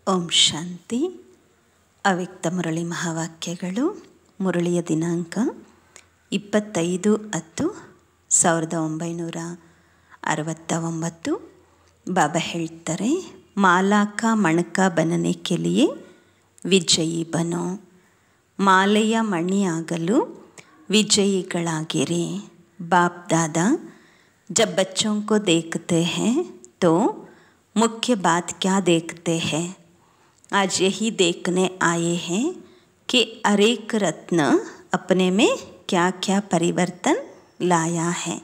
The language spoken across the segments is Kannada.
ಓಂ ಶಾಂತಿ. ಅವ್ಯಕ್ತ ಮುರಳಿ ಮಹಾವಾಕ್ಯಗಳು. ಮುರಳಿಯ ದಿನಾಂಕ 25/10/1969. ಬಾಬಾ ಹೇಳ್ತಾರೆ, ಮಾಲಾಕ ಮಣಕ ಬನನೆ ಕೆಲಿಯೇ ವಿಜಯಿ ಬನೋ. ಮಾಲೆಯ ಮಣಿಯಾಗಲು ವಿಜಯಿಗಳಾಗಿರಿ. बाप दादा जब बच्चों को देखते हैं तो मुख्य बात क्या देखते हैं? आज यही देखने आए हैं कि हर एक रत्न अपने में क्या क्या परिवर्तन लाया है.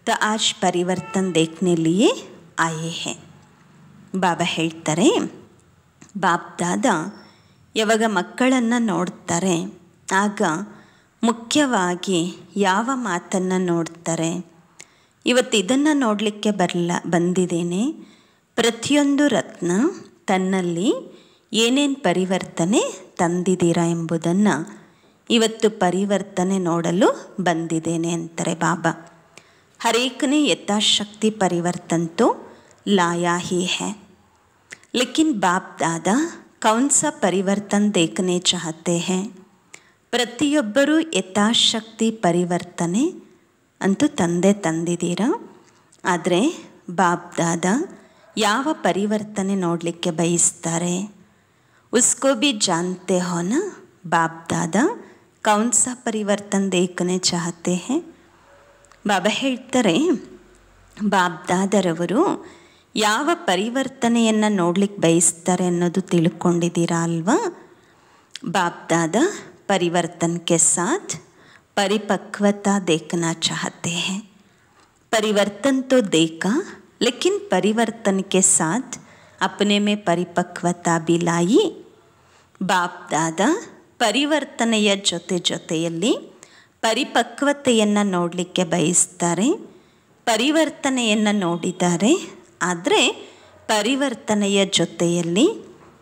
तो आज परिवर्तन देखने लिए आए हैं. ಬಾಬಾ ಹೇಳ್ತಾರೆ, ಬಾಪ್ ದಾದ ಯಾವಾಗ ಮಕ್ಕಳನ್ನು ನೋಡ್ತಾರೆ ಆಗ ಮುಖ್ಯವಾಗಿ ಯಾವ ಮಾತನ್ನು ನೋಡ್ತಾರೆ? ಇವತ್ತು ಇದನ್ನು ನೋಡಲಿಕ್ಕೆ ಬಂದಿದ್ದೇನೆ. ಪ್ರತಿಯೊಂದು ರತ್ನ ತನ್ನಲ್ಲಿ ಏನೇನು ಪರಿವರ್ತನೆ ತಂದಿದ್ದೀರಾ ಎಂಬುದನ್ನು ಇವತ್ತು ಪರಿವರ್ತನೆ ನೋಡಲು ಬಂದಿದ್ದೇನೆ ಅಂತಾರೆ ಬಾಬಾ. ಹರೇಕನೇ ಯಥಾಶಕ್ತಿ ಪರಿವರ್ತನ್ ತೋ लाया ही है, लेकिन बाप दादा कौन सा परिवर्तन देखने चाहते हैं? ಪ್ರತಿಯೊಬ್ಬರೂ ಯಥಾಶಕ್ತಿ ಪರಿವರ್ತನೆ ಅಂತೂ ತಂದಿದ್ದೀರಾ. ಆದರೆ ಬಾಪ್ ದಾದ ಯಾವ ಪರಿವರ್ತನೆ ನೋಡಲಿಕ್ಕೆ ಬಯಸ್ತಾರೆ? ಉಸ್ಕೋ ಭಿ ಜಾನ್ತೆ ಹೋ ನಾ ಬಾಪ್ ದಾದ ಕೌನ್ ಸಾ ಪರಿವರ್ತನ್ ದೇಖನೆ ಚಾಹತೆ ಹೇ. ಬಾಬಾ ಹೇಳ್ತಾರೆ, ಬಾಪ್ ದಾದರವರು ಯಾವ ಪರಿವರ್ತನೆಯನ್ನು ನೋಡ್ಲಿಕ್ಕೆ ಬಯಸ್ತಾರೆ ಅನ್ನೋದು ತಿಳ್ಕೊಂಡಿದ್ದೀರಾ ಅಲ್ವಾ? ಬಾಪ್ ದಾದ परिवर्तन के साथ परिपक्वता देखना चाहते हैं. परिवर्तन तो देखा, लेकिन परिवर्तन के साथ अपने में परिपक्वता भी लाई. ಬಾಪ್ ದಾದ ಪರಿವರ್ತನೆಯ ಜೊತೆಯಲ್ಲಿ ಪರಿಪಕ್ವತೆಯನ್ನು ನೋಡಲಿಕ್ಕೆ ಬಯಸ್ತಾರೆ. ಪರಿವರ್ತನೆಯನ್ನು ನೋಡಿದ್ದಾರೆ, ಆದರೆ ಪರಿವರ್ತನೆಯ ಜೊತೆಯಲ್ಲಿ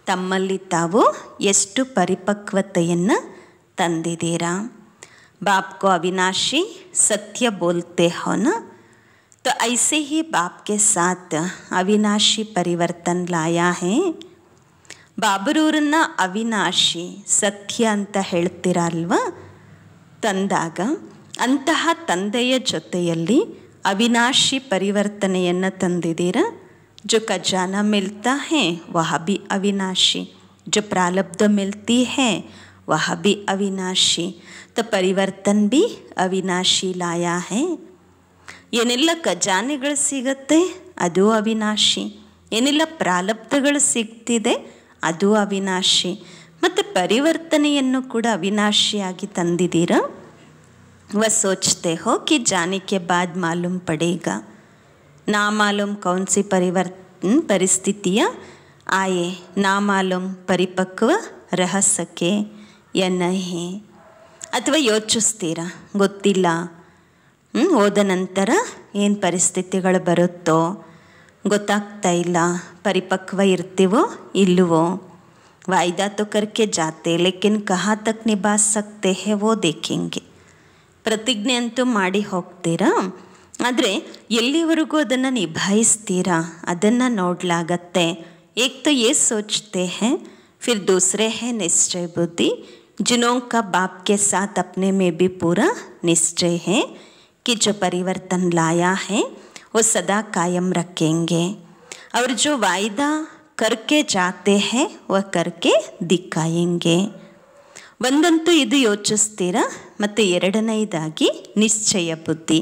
ತಮ್ಮಲ್ಲಿ ತಾವು ಎಷ್ಟು ಪರಿಪಕ್ವತೆಯನ್ನು ತಂದಿದ್ದೀರಾ? बाप को अविनाशी सत्य बोलते हो ना, तो ऐसे ही बाप के साथ अविनाशी परिवर्तन लाया है. ಬಾಬರೂರನ್ನ ಅವಿನಾಶಿ ಸತ್ಯ ಅಂತ ಹೇಳ್ತೀರಾ ಅಲ್ವಾ? ತಂದಾಗ ಅಂತಹ ತಂದೆಯ ಜೊತೆಯಲ್ಲಿ ಅವಿನಾಶಿ ಪರಿವರ್ತನೆಯನ್ನು ತಂದಿದ್ದೀರಾ. जो खजाना मिलता है वह भी अविनाशी, जो प्रारब्ध मिलती है वह भी अविनाशी, तो परिवर्तन भी अविनाशी लाया है. ಏನೆಲ್ಲ ಖಜಾನೆಗಳು ಸಿಗತ್ತೆ ಅದು ಅವಿನಾಶಿ, ಏನೆಲ್ಲ ಪ್ರಾರಬ್ಧಗಳು ಸಿಗ್ತಿದೆ ಅದು ಅವಿನಾಶಿ, ಮತ್ತು ಪರಿವರ್ತನೆಯನ್ನು ಕೂಡ ಅವಿನಾಶಿಯಾಗಿ ತಂದಿದ್ದೀರಾ. वह सोचते हो कि जाने के बाद मालूम पड़ेगा. ना मालूम कौन सी परिस्थितियाँ आए, ना मालूम परिपक्व रह सके या नहीं. ಅಥವಾ ಯೋಚಿಸ್ತೀರಾ, ಗೊತ್ತಿಲ್ಲ ಹೋದ ನಂತರ ಏನು ಪರಿಸ್ಥಿತಿಗಳು ಬರುತ್ತೋ ಗೊತ್ತಾಗ್ತಾ ಇಲ್ಲ, ಪರಿಪಕ್ವ ಇರ್ತೀವೋ ಇಲ್ಲವೋ. ವಾಯ್ದಾ ತೋ ಕರ್ಕೆ ಜಾತೆ ಲೇಕಿನ್ ಕಹಾ ತಕ್ ನಿಭಾ ಸಕ್ತೆ ಹೇ ವೋ ದೇಖೆಂಗೆ. ಪ್ರತಿಜ್ಞೆ ಅಂತೂ ಮಾಡಿ ಹೋಗ್ತೀರಾ, ಆದರೆ ಎಲ್ಲಿವರೆಗೂ ಅದನ್ನು ನಿಭಾಯಿಸ್ತೀರಾ ಅದನ್ನು ನೋಡಲಾಗತ್ತೆ. ಏಕ್ ತೋ ಯೇ ಸೋಚ್ತೆ ಹೇ, ಫಿರ್ ದೂಸರೆ ಹೇ ನಿಶ್ಚಯ ಬುದ್ಧಿ, जिन्हों का बाप के साथ अपने में भी पूरा निश्चय है कि जो परिवर्तन लाया है वो सदा कायम रखेंगे. और जो वायदा करके जाते हैं वह करके दिखाएंगे. ಒಂದಂತೂ ಇದು ಯೋಚಿಸ್ತೀರಾ, ಮತ್ತು ಎರಡನೇದಾಗಿ ನಿಶ್ಚಯ ಬುದ್ಧಿ.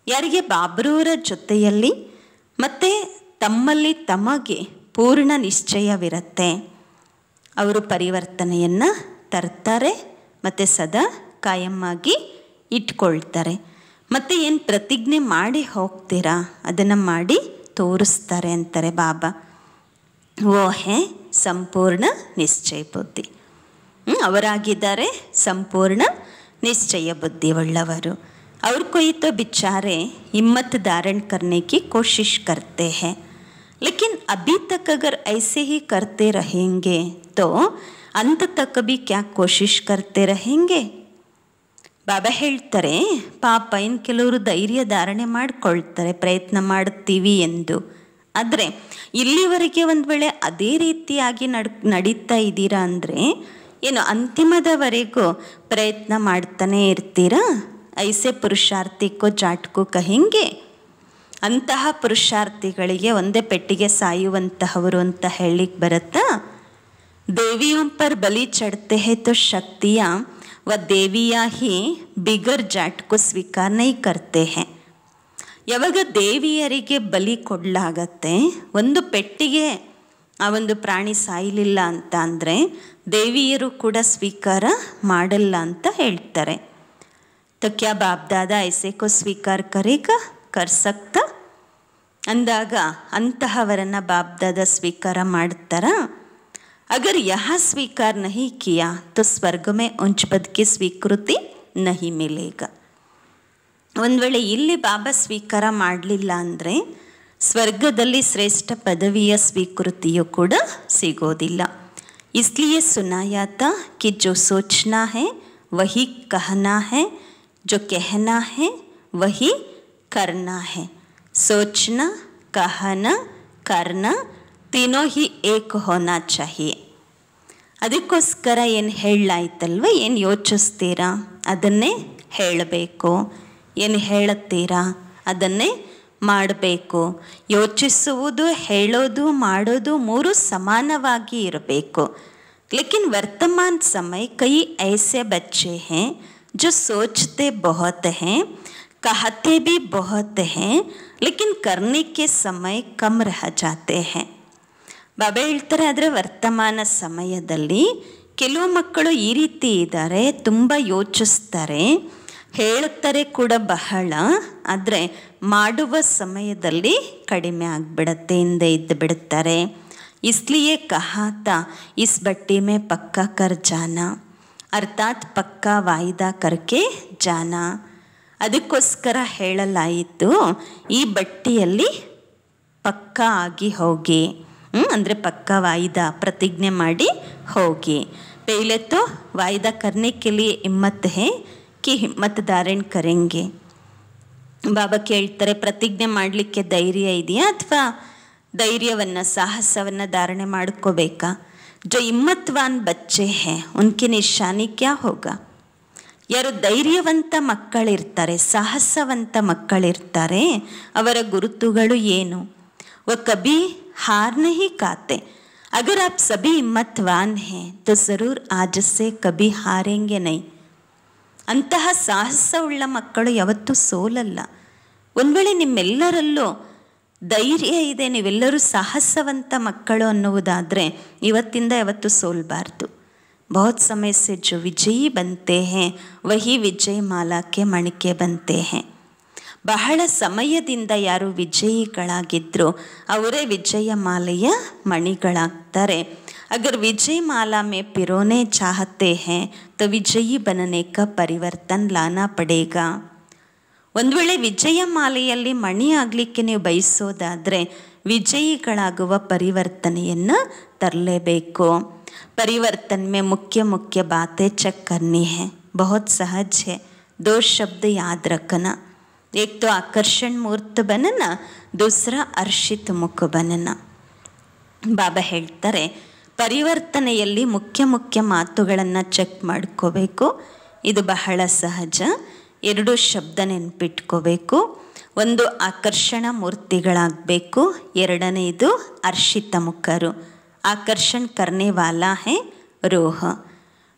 ಯಾರಿಗೆ ಬಾಬ್ರೂರ ಜೊತೆಯಲ್ಲಿ ಮತ್ತು ತಮ್ಮಲ್ಲಿ ತಮಗೆ ಪೂರ್ಣ ನಿಶ್ಚಯವಿರುತ್ತೆ ಅವರು ಪರಿವರ್ತನೆಯನ್ನು ತರ್ತಾರೆ ಮತ್ತು ಸದಾ ಕಾಯಮ್ಮಾಗಿ ಇಟ್ಕೊಳ್ತಾರೆ. ಮತ್ತು ಏನು ಪ್ರತಿಜ್ಞೆ ಮಾಡಿ ಹೋಗ್ತೀರಾ ಅದನ್ನು ಮಾಡಿ ತೋರಿಸ್ತಾರೆ ಅಂತಾರೆ ಬಾಬಾ. ವೋ ಹೇ ಸಂಪೂರ್ಣ ನಿಶ್ಚಯ ಬುದ್ಧಿ. ಅವರಾಗಿದ್ದಾರೆ ಸಂಪೂರ್ಣ ನಿಶ್ಚಯ ಬುದ್ಧಿ ಉಳ್ಳವರು. और कोई तो बेचारे हिम्मत धारण करने की कोशिश करते हैं, लेकिन अभी तक अगर ऐसे ही करते रहेंगे तो अंत तक भी क्या कोशिश करते रहेंगे. ಬಾಬಾ ಹೇಳ್ತಾರೆ, ಪಾಪ ಇನ್ನು ಕೆಲವರು ಧೈರ್ಯ ಧಾರಣೆ ಮಾಡಿಕೊಳ್ತಾರೆ ಪ್ರಯತ್ನ ಮಾಡ್ತೀವಿ ಎಂದು, ಆದರೆ ಇಲ್ಲಿವರೆಗೆ ಒಂದು ವೇಳೆ ಅದೇ ರೀತಿಯಾಗಿ ನಡೀತಾ ಇದ್ದೀರಾ ಅಂದರೆ ಏನು ಅಂತಿಮದವರೆಗೂ ಪ್ರಯತ್ನ ಮಾಡ್ತಾನೇ ಇರ್ತೀರಾ? ಐಸೆ ಪುರುಷಾರ್ಥಿಕೋ ಜಾಟ್ಕೋ ಕಹೆಂಗೆ. ಅಂತಹ ಪುರುಷಾರ್ಥಿಗಳಿಗೆ ಒಂದೇ ಪೆಟ್ಟಿಗೆ ಸಾಯುವಂತಹವರು ಅಂತ ಹೇಳಲಿಕ್ಕೆ ಬರುತ್ತಾ? ದೇವಿಯೋಂ ಪರ್ ಬಲಿ ಚढ़ते हैं तो शक्तियाँ व देवियाँ ही बिगर जाट को स्वीकार नहीं करते हैं. ಯಾವಾಗ ದೇವಿಯರಿಗೆ ಬಲಿ ಕೊಡಲಾಗತ್ತೆ, ಒಂದು ಪೆಟ್ಟಿಗೆ ಆ ಒಂದು ಪ್ರಾಣಿ ಸಾಯಲಿಲ್ಲ ಅಂತ ಅಂದರೆ ದೇವಿಯರು ಕೂಡ ಸ್ವೀಕಾರ ಮಾಡಲ್ಲ ಅಂತ ಹೇಳ್ತಾರೆ. तो क्या बाप दादा ऐसे को स्वीकार करेगा, कर सकता ಅಂದಾಗ ಅಂತಹವರನ್ನು ಬಾಪ್ ದಾದಾ ಸ್ವೀಕಾರ ಮಾಡ್ತಾರಾ? अगर यहाँ स्वीकार नहीं किया तो स्वर्ग में उच्च पद की स्वीकृति नहीं मिलेगा. ಒಂದು ವೇಳೆ ಇಲ್ಲಿ ಬಾಬಾ ಸ್ವೀಕಾರ ಮಾಡಲಿಲ್ಲ ಅಂದರೆ ಸ್ವರ್ಗದಲ್ಲಿ ಶ್ರೇಷ್ಠ ಪದವಿಯ ಸ್ವೀಕೃತಿಯು ಕೂಡ ಸಿಗೋದಿಲ್ಲ. इसलिए सुनाया था कि जो सोचना है वही कहना है, जो कहना है वही करना है. सोचना, कहना, करना तीनों ही एक होना चाहिए. ಅದಕ್ಕೋಸ್ಕರ ಏನು ಹೇಳಲಾಯ್ತಲ್ವ, ಏನು ಯೋಚಿಸ್ತೀರಾ ಅದನ್ನೇ ಹೇಳಬೇಕು, ಏನು ಹೇಳುತ್ತೀರಾ ಅದನ್ನೇ ಮಾಡಬೇಕು. ಯೋಚಿಸುವುದು, ಹೇಳೋದು, ಮಾಡೋದು ಮೂರು ಸಮಾನವಾಗಿ ಇರಬೇಕು. लेकिन वर्तमान समय कई ऐसे बच्चे हैं जो सोचते बहुत हैं, कहते भी बहुत हैं, लेकिन करने के समय कम रह जाते हैं. ಬಾಬಾ ಹೇಳ್ತಾರೆ, ಆದರೆ ವರ್ತಮಾನ ಸಮಯದಲ್ಲಿ ಕೆಲವು ಮಕ್ಕಳು ಈ ರೀತಿ ಇದ್ದಾರೆ, ತುಂಬ ಯೋಚಿಸ್ತಾರೆ, ಹೇಳ್ತಾರೆ ಕೂಡ ಬಹಳ, ಆದರೆ ಮಾಡುವ ಸಮಯದಲ್ಲಿ ಕಡಿಮೆ ಆಗಿಬಿಡತ್ತೆ, ಹಿಂದೆ ಇದ್ದು ಬಿಡುತ್ತಾರೆ. इसलिए कहा था इस बट्टी में पक्का कर जाना, अर्थात पक्का वायदा करके जाना. ಅದಕ್ಕೋಸ್ಕರ ಹೇಳಲಾಯಿತು, ಈ ಬಟ್ಟಿಯಲ್ಲಿ ಪಕ್ಕಾ ಆಗಿ ಹೋಗಿ, ಅಂದರೆ ಪಕ್ಕಾ ವಾಯ್ದಾ ಪ್ರತಿಜ್ಞೆ ಮಾಡಿ ಹೋಗಿ. पहले तो वायदा करने के लिए हिम्मत है कि हिम्मत धारण करेंगे. ಬಾಬಾ ಕೇಳ್ತಾರೆ, ಪ್ರತಿಜ್ಞೆ ಮಾಡಲಿಕ್ಕೆ ಧೈರ್ಯ ಇದೆಯಾ ಅಥವಾ ಧೈರ್ಯವನ್ನು ಸಾಹಸವನ್ನು ಧಾರಣೆ ಮಾಡ್ಕೋಬೇಕಾ? जो हिम्मतवान बच्चे हैं उनकी निशानी क्या होगा? ಯಾರು ಧೈರ್ಯವಂತ ಮಕ್ಕಳಿರ್ತಾರೆ, ಸಾಹಸವಂತ ಮಕ್ಕಳಿರ್ತಾರೆ, ಅವರ ಗುರುತುಗಳು ಏನು? वो कभी हार नहीं खाते. अगर आप सभी हिम्मतवान हैं तो ज़रूर आज से कभी हारेंगे नहीं. ಅಂತಹ ಸಾಹಸವುಳ್ಳ ಮಕ್ಕಳು ಯಾವತ್ತೂ ಸೋಲಲ್ಲ. ಒಂದು ವೇಳೆ ನಿಮ್ಮೆಲ್ಲರಲ್ಲೂ ಧೈರ್ಯ ಇದೆ, ನೀವೆಲ್ಲರೂ ಸಾಹಸವಂತ ಮಕ್ಕಳು ಅನ್ನುವುದಾದರೆ ಇವತ್ತಿಂದ ಯಾವತ್ತೂ ಸೋಲಬಾರ್ದು. बहुत समय से जो विजयी बनते हैं वही विजय माला के मणिके बनते हैं. ಬಹಳ ಸಮಯದಿಂದ ಯಾರು ವಿಜಯಿಗಳಾಗಿದ್ದರು ಅವರೇ ವಿಜಯ ಮಾಲೆಯ ಮಣಿಗಳಾಗ್ತಾರೆ. अगर विजय माला में पिरोने चाहते हैं तो विजयी बनने का परिवर्तन लाना पड़ेगा. ಒಂದು ವೇಳೆ ವಿಜಯ ಮಾಲೆಯಲ್ಲಿ ಮಣಿ ಆಗಲಿಕ್ಕೆ ನೀವು ಬಯಸೋದಾದರೆ ವಿಜಯಿಗಳಾಗುವ ಪರಿವರ್ತನೆಯನ್ನು ತರಲೇಬೇಕು. परिवर्तन में मुख्य मुख्य बातें चेक करनी है, बहुत सहज है. 2 शब्द याद रखना, एक तो आकर्षण मूर्त बनना, दूसरा हर्षित मुख बनना. ಬಾಬಾ ಹೇಳ್ತಾರೆ, ಪರಿವರ್ತನೆಯಲ್ಲಿ ಮುಖ್ಯ ಮುಖ್ಯ ಮಾತುಗಳನ್ನು ಚೆಕ್ ಮಾಡ್ಕೋಬೇಕು. ಇದು ಬಹಳ ಸಹಜ. 2 ಶಬ್ದ ನೆನಪಿಟ್ಕೋಬೇಕು. ಒಂದು ಆಕರ್ಷಣ ಮೂರ್ತಿಗಳಾಗಬೇಕು, ಎರಡನೇದು ಹರ್ಷಿತ ಮುಖರು. आकर्षण करने वाला है रूह.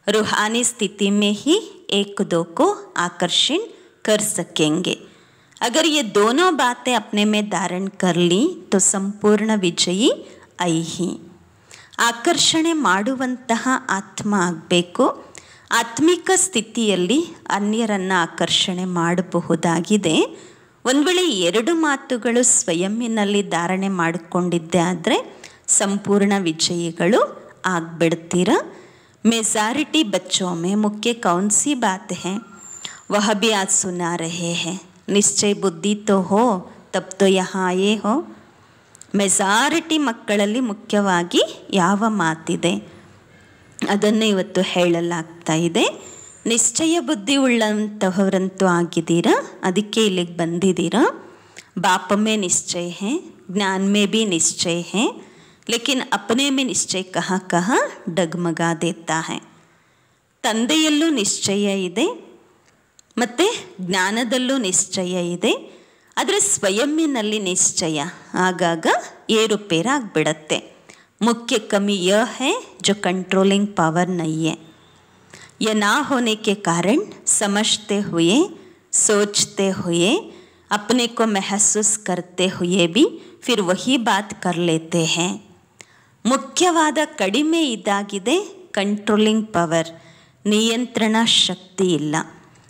रूहानी स्थिति में ही एक दो को आकर्षण कर सकेंगे. अगर ये दोनों बातें अपने में धारण कर ली तो संपूर्ण विजयी आई ही. ಆಕರ್ಷಣೆ ಮಾಡುವಂತಹ ಆತ್ಮ ಆಗಬೇಕು. ಆತ್ಮಿಕ ಸ್ಥಿತಿಯಲ್ಲಿ ಅನ್ಯರನ್ನು ಆಕರ್ಷಣೆ ಮಾಡಬಹುದಾಗಿದೆ. ಒಂದು ವೇಳೆ 2 ಮಾತುಗಳು ಸ್ವಯಂನಲ್ಲಿ ಧಾರಣೆ ಮಾಡಿಕೊಂಡಿದ್ದೆ ಆದರೆ ಸಂಪೂರ್ಣ ವಿಜಯಿಗಳು ಆಗ್ಬಿಡ್ತೀರ. मेजॉरिटी बच्चों में मुख्य कौन सी बात है वह भी आज सुना रहे हैं. निश्चय बुद्धि तो हो तब तो यहाँ आए हो. ಮೆಜಾರಿಟಿ ಮಕ್ಕಳಲ್ಲಿ ಮುಖ್ಯವಾಗಿ ಯಾವ ಮಾತಿದೆ ಅದನ್ನು ಇವತ್ತು ಹೇಳಲಾಗ್ತಾ ಇದೆ. ನಿಶ್ಚಯ ಬುದ್ಧಿ ಉಳ್ಳಂತಹವರಂತೂ ಆಗಿದ್ದೀರಾ, ಅದಕ್ಕೆ ಇಲ್ಲಿಗೆ ಬಂದಿದ್ದೀರಾ. ಬಾಪ ಮೇ ನಿಶ್ಚಯ ಹೇ ज्ञान में भी निश्चय है, लेकिन अपने में निश्चय कहाँ कहाँ डगमगा देता है. ತಂದೆಯಲ್ಲೂ ನಿಶ್ಚಯ ಇದೆ ಮತ್ತು ಜ್ಞಾನದಲ್ಲೂ ನಿಶ್ಚಯ ಇದೆ, ಆದರೆ ಸ್ವಯಂನಲ್ಲಿ ನಿಶ್ಚಯ ಆಗಾಗ ಏರುಪೇರಾಗ್ಬಿಡತ್ತೆ. मुख्य कमी यह है जो कंट्रोलिंग पावर नहीं है. यह ना होने के कारण समझते हुए, सोचते हुए, अपने को महसूस करते हुए भी फिर वही बात कर लेते हैं. ಮುಖ್ಯವಾದ ಕಡಿಮೆ ಇದಾಗಿದೆ ಕಂಟ್ರೋಲಿಂಗ್ ಪವರ್, ನಿಯಂತ್ರಣ ಶಕ್ತಿ ಇಲ್ಲ.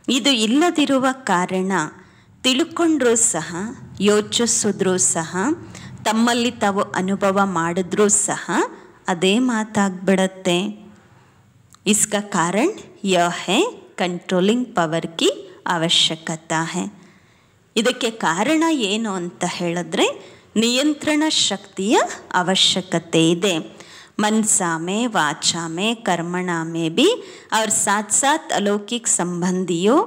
ಇದು ಇಲ್ಲದಿರುವ ಕಾರಣ ತಿಳ್ಕೊಂಡ್ರೂ ಸಹ, ಯೋಚಿಸಿದ್ರೂ ಸಹ, ತಮ್ಮಲ್ಲಿ ತಾವು ಅನುಭವ ಮಾಡಿದ್ರೂ ಸಹ ಅದೇ ಮಾತಾಗ್ಬಿಡತ್ತೆ. इसका कारण यह है ಕಂಟ್ರೋಲಿಂಗ್ ಪವರ್ ಕಿ ಅವಶ್ಯಕತೆ है. ಇದಕ್ಕೆ ಕಾರಣ ಏನು ಅಂತ ಹೇಳಿದ್ರೆ ನಿಯಂತ್ರಣ ಶಕ್ತಿಯ ಅವಶ್ಯಕತೆ ಇದೆ. मनसा में, वाचा में, कर्मणा में भी और साथ साथ अलौकिक संबंधियों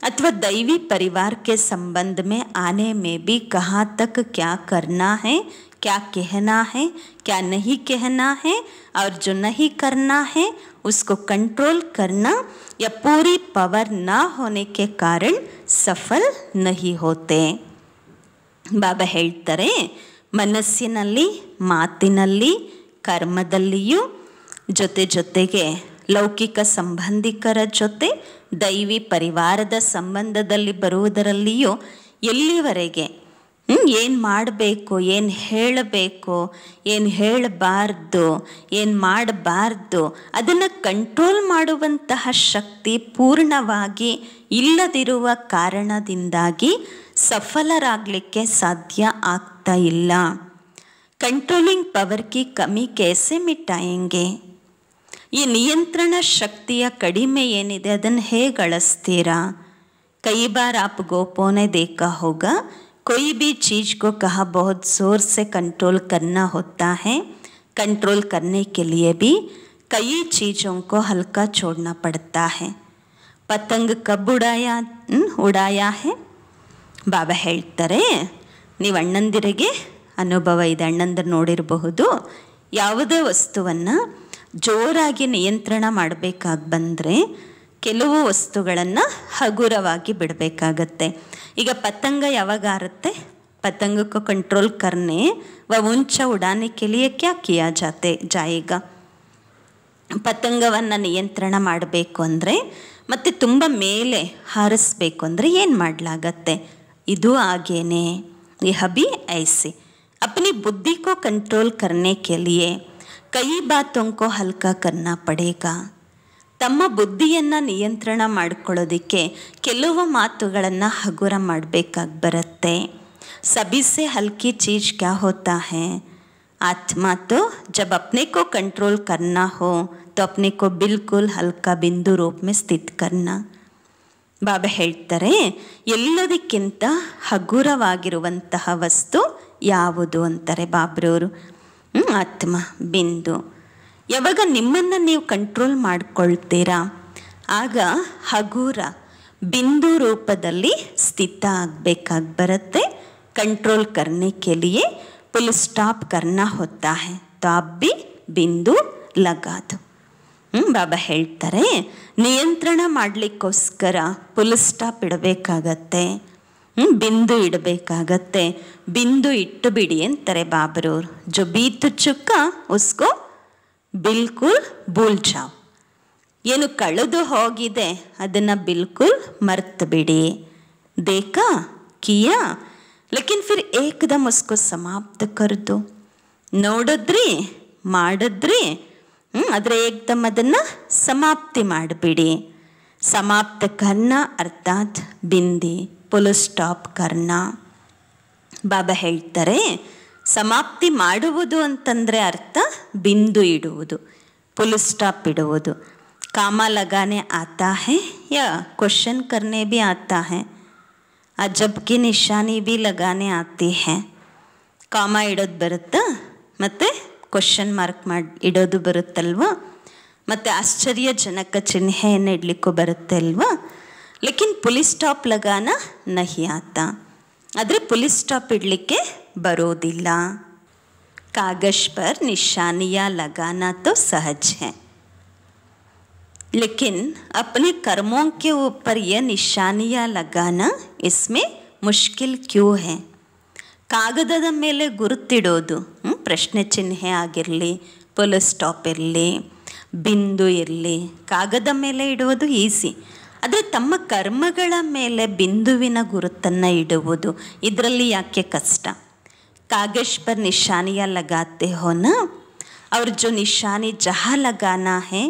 अथवा दैवी परिवार के संबंध में आने में भी कहाँ तक क्या करना है, क्या कहना है, क्या नहीं कहना है, और जो नहीं करना है उसको कंट्रोल करना या पूरी पावर ना होने के कारण सफल नहीं होते. ಬಾಬಾ ಹೇಳ್ತಾರೆ, ಮನಸ್ಸಿನಲ್ಲಿ, ಮಾತಿನಲ್ಲಿ, ಕರ್ಮದಲ್ಲಿಯೂ ಜೊತೆ ಜೊತೆಗೆ ಲೌಕಿಕ ಸಂಬಂಧಿಕರ ಜೊತೆ ದೈವಿ ಪರಿವಾರದ ಸಂಬಂಧದಲ್ಲಿ ಬರುವುದರಲ್ಲಿಯೂ ಎಲ್ಲಿವರೆಗೆ ಏನು ಮಾಡಬೇಕು, ಏನು ಹೇಳಬೇಕು, ಏನು ಹೇಳಬಾರ್ದು, ಏನು ಮಾಡಬಾರ್ದು ಅದನ್ನು ಕಂಟ್ರೋಲ್ ಮಾಡುವಂತಹ ಶಕ್ತಿ ಪೂರ್ಣವಾಗಿ ಇಲ್ಲದಿರುವ ಕಾರಣದಿಂದಾಗಿ ಸಫಲರಾಗಲಿಕ್ಕೆ ಸಾಧ್ಯ ಆಗ್ತಾ ಇಲ್ಲ. कंट्रोलिंग पावर की कमी कैसे मिटाएंगे? ಈ ನಿಯಂತ್ರಣ ಶಕ್ತಿಯ ಕಡಿಮೆ ಏನಿದೆ ಅದನ್ನು ಹೇಗೆ ಅಳಿಸ್ತೀರಾ? कई बार आप गोपों ने देखा होगा, कोई भी चीज़ को कहा बहुत ज़ोर से कंट्रोल करना होता है. कंट्रोल करने के लिए भी कई चीज़ों को हल्का छोड़ना पड़ता है. पतंग कब उड़ाया है? ಬಾಬಾ ಹೇಳ್ತಾರೆ, ನೀವು ಅಣ್ಣಂದಿರಿಗೆ ಅನುಭವ ಇದೆ, ಅಣ್ಣಂದಿರು ನೋಡಿರಬಹುದು. ಯಾವುದೇ ವಸ್ತುವನ್ನು ಜೋರಾಗಿ ನಿಯಂತ್ರಣ ಮಾಡಬೇಕಾಗಿ ಬಂದರೆ ಕೆಲವು ವಸ್ತುಗಳನ್ನು ಹಗುರವಾಗಿ ಬಿಡಬೇಕಾಗತ್ತೆ. ಈಗ ಪತಂಗ ಯಾವಾಗ ಆರುತ್ತೆ, पतंग को कंट्रोल करने व ऊंचा उड़ाने के लिए क्या किया जाएगा? ಪತಂಗವನ್ನು ನಿಯಂತ್ರಣ ಮಾಡಬೇಕು ಅಂದರೆ ಮತ್ತು ತುಂಬ ಮೇಲೆ ಹಾರಿಸ್ಬೇಕು ಅಂದರೆ ಏನು ಮಾಡಲಾಗತ್ತೆ? ಇದು ಹಾಗೇನೆ. यह भी ऐसे अपनी बुद्धि को कंट्रोल करने के लिए कई बातों को हल्का करना पड़ेगा. ತಮ್ಮ ಬುದ್ಧಿಯನ್ನು ನಿಯಂತ್ರಣ ಮಾಡ್ಕೊಳ್ಳೋದಕ್ಕೆ ಕೆಲವು ಮಾತುಗಳನ್ನು ಹಗುರ ಮಾಡಬೇಕಾಗಿ ಬರುತ್ತೆ. सभी से हल्की चीज़ क्या होता है? आत्मा तो जब अपने को कंट्रोल करना हो तो अपने को बिल्कुल हल्का बिंदु रूप में स्थित करना. ಬಾಬಾ ಹೇಳ್ತಾರೆ, ಎಲ್ಲದಕ್ಕಿಂತ ಹಗುರವಾಗಿರುವಂತಹ ವಸ್ತು ಯಾವುದು ಅಂತಾರೆ ಬಾಬ್ರವರು. ಆತ್ಮ ಬಿಂದು. ಯಾವಾಗ ನಿಮ್ಮನ್ನು ನೀವು ಕಂಟ್ರೋಲ್ ಮಾಡ್ಕೊಳ್ತೀರಾ ಆಗ ಹಗುರ ಬಿಂದು ರೂಪದಲ್ಲಿ ಸ್ಥಿತ ಆಗಬೇಕಾಗಿ ಬರುತ್ತೆ. कंट्रोल करने के लिए फुल स्टॉप करना होता है, तो आप भी बिंदु लगा दो. ಬಾಬಾ ಹೇಳ್ತಾರೆ, ನಿಯಂತ್ರಣ ಮಾಡಲಿಕ್ಕೋಸ್ಕರ ಫುಲ್ ಸ್ಟಾಪ್ ಇಡಬೇಕಾಗತ್ತೆ, ಬಿಂದು ಇಡಬೇಕಾಗತ್ತೆ. ಬಿಂದು ಇಟ್ಟು ಬಿಡಿ ಅಂತಾರೆ ಬಾಬರವರು. ಜೋ ಬೀತು ಚುಕ್ಕ ಉಸ್ಕೋ ಬಿಲ್ಕುಲ್ ಭೂಲ್ ಜಾವ್. ಏನು ಕಳೆದು ಹೋಗಿದೆ ಅದನ್ನು ಬಿಲ್ಕುಲ್ ಮರ್ತು ಬಿಡಿ. ದೇಖಾ ಕಿಯಾ लेकिन फिर एकदम उसको समाप्त कर दो. ನೋಡಿದ್ರಿ, ಮಾಡಿದ್ರಿ, ಆದರೆ ಏಕದಮ್ ಅದನ್ನು ಸಮಾಪ್ತಿ ಮಾಡಿಬಿಡಿ. ಸಮಾಪ್ತ ಕರ್ನ ಅರ್ಥಾತ್ ಬಿಂದಿ, ಫುಲ್ ಸ್ಟಾಪ್ ಕರ್ನ. ಬಾಬಾ ಹೇಳ್ತಾರೆ, ಸಮಾಪ್ತಿ ಮಾಡುವುದು ಅಂತಂದರೆ ಅರ್ಥ ಬಿಂದು ಇಡುವುದು, ಫುಲ್ ಸ್ಟಾಪ್ ಇಡುವುದು. ಕಾಮ ಲಗಾನೆ ಆತಾ ಹೈ ಯಾ ಕ್ವಶನ್ ಕರ್ನೆ ಭಿ ಆತಾ ಹೈ. ಅಜಬ್ ಕಿ ನಿಶಾನಿ ಭಿ ಲಗಾನೆ ಆತಿ ಹೈ. ಕಾಮ ಇಡೋದು ಬರುತ್ತಾ, ಮತ್ತು ಕ್ವಶನ್ ಮಾರ್ಕ್ ಮಾಡಿ ಇಡೋದು ಬರುತ್ತಲ್ವ, ಮತ್ತು ಆಶ್ಚರ್ಯಜನಕ ಚಿಹ್ನೆಯನ್ನು ಇಡಲಿಕ್ಕೂ ಬರುತ್ತೆ ಅಲ್ವಾ. ಲೇಕಿನ್ ಪುಲಿಸ್ ಸ್ಟಾಪ್ ಲಗಾನ ನಹಿ ಆತ. ಆದರೆ ಪುಲಿಸ್ ಸ್ಟಾಪ್ ಇಡಲಿಕ್ಕೆ ಬರೋದಿಲ್ಲ. कागज पर निशानियाँ लगाना तो सहज है, लेकिन अपने कर्मों के ऊपर यह निशानियाँ लगाना इसमें मुश्किल क्यों है? ಕಾಗದದ ಮೇಲೆ ಗುರುತಿಡೋದು, ಪ್ರಶ್ನೆ ಚಿಹ್ನೆ ಆಗಿರಲಿ, ಫುಲ್ ಸ್ಟಾಪ್ ಇರಲಿ, ಬಿಂದು ಇರಲಿ, ಕಾಗದ ಮೇಲೆ ಇಡುವುದು ಈಸಿ. ಆದರೆ ತಮ್ಮ ಕರ್ಮಗಳ ಮೇಲೆ ಬಿಂದುವಿನ ಗುರುತನ್ನು ಇಡುವುದು ಇದರಲ್ಲಿ ಯಾಕೆ ಕಷ್ಟ? कागज पर निशानियाँ लगाते हो ना, और जो निशानी जहाँ लगाना है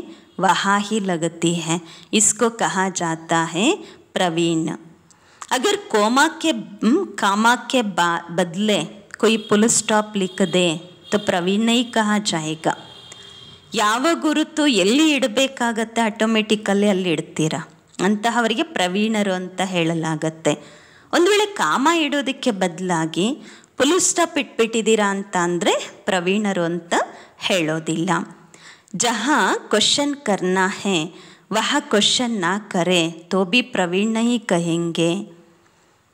वहाँ ही लगती है, इसको कहा जाता है प्रवीण. अगर कामा के बदले कोई फुल स्टॉप लिख दे तो प्रवीण नहीं कहा जाएगा. ಯಾವ ಗುರುತು ಎಲ್ಲಿ ಇಡಬೇಕಾಗತ್ತೆ ಆಟೋಮೆಟಿಕಲ್ಲಿ ಅಲ್ಲಿ ಇಡ್ತೀರಾ, ಅಂತಹವರಿಗೆ ಪ್ರವೀಣರು ಅಂತ ಹೇಳಲಾಗತ್ತೆ. ಒಂದು ವೇಳೆ ಕಾಮ ಇಡೋದಕ್ಕೆ ಬದಲಾಗಿ ಫುಲ್ ಸ್ಟಾಪ್ ಇಟ್ಬಿಟ್ಟಿದ್ದೀರಾ ಅಂತ ಅಂದರೆ ಪ್ರವೀಣರು ಅಂತ ಹೇಳೋದಿಲ್ಲ. ಜहाँ ಕ್ವಶನ್ ಕರ್ನಾ ಹೇ ವಹ ಕ್ವಶನ್ ನಾ ಕರೆ ತೋ ಬಿ ಪ್ರವೀಣ್ ನಹೀ ಕಹೆಂಗೆ.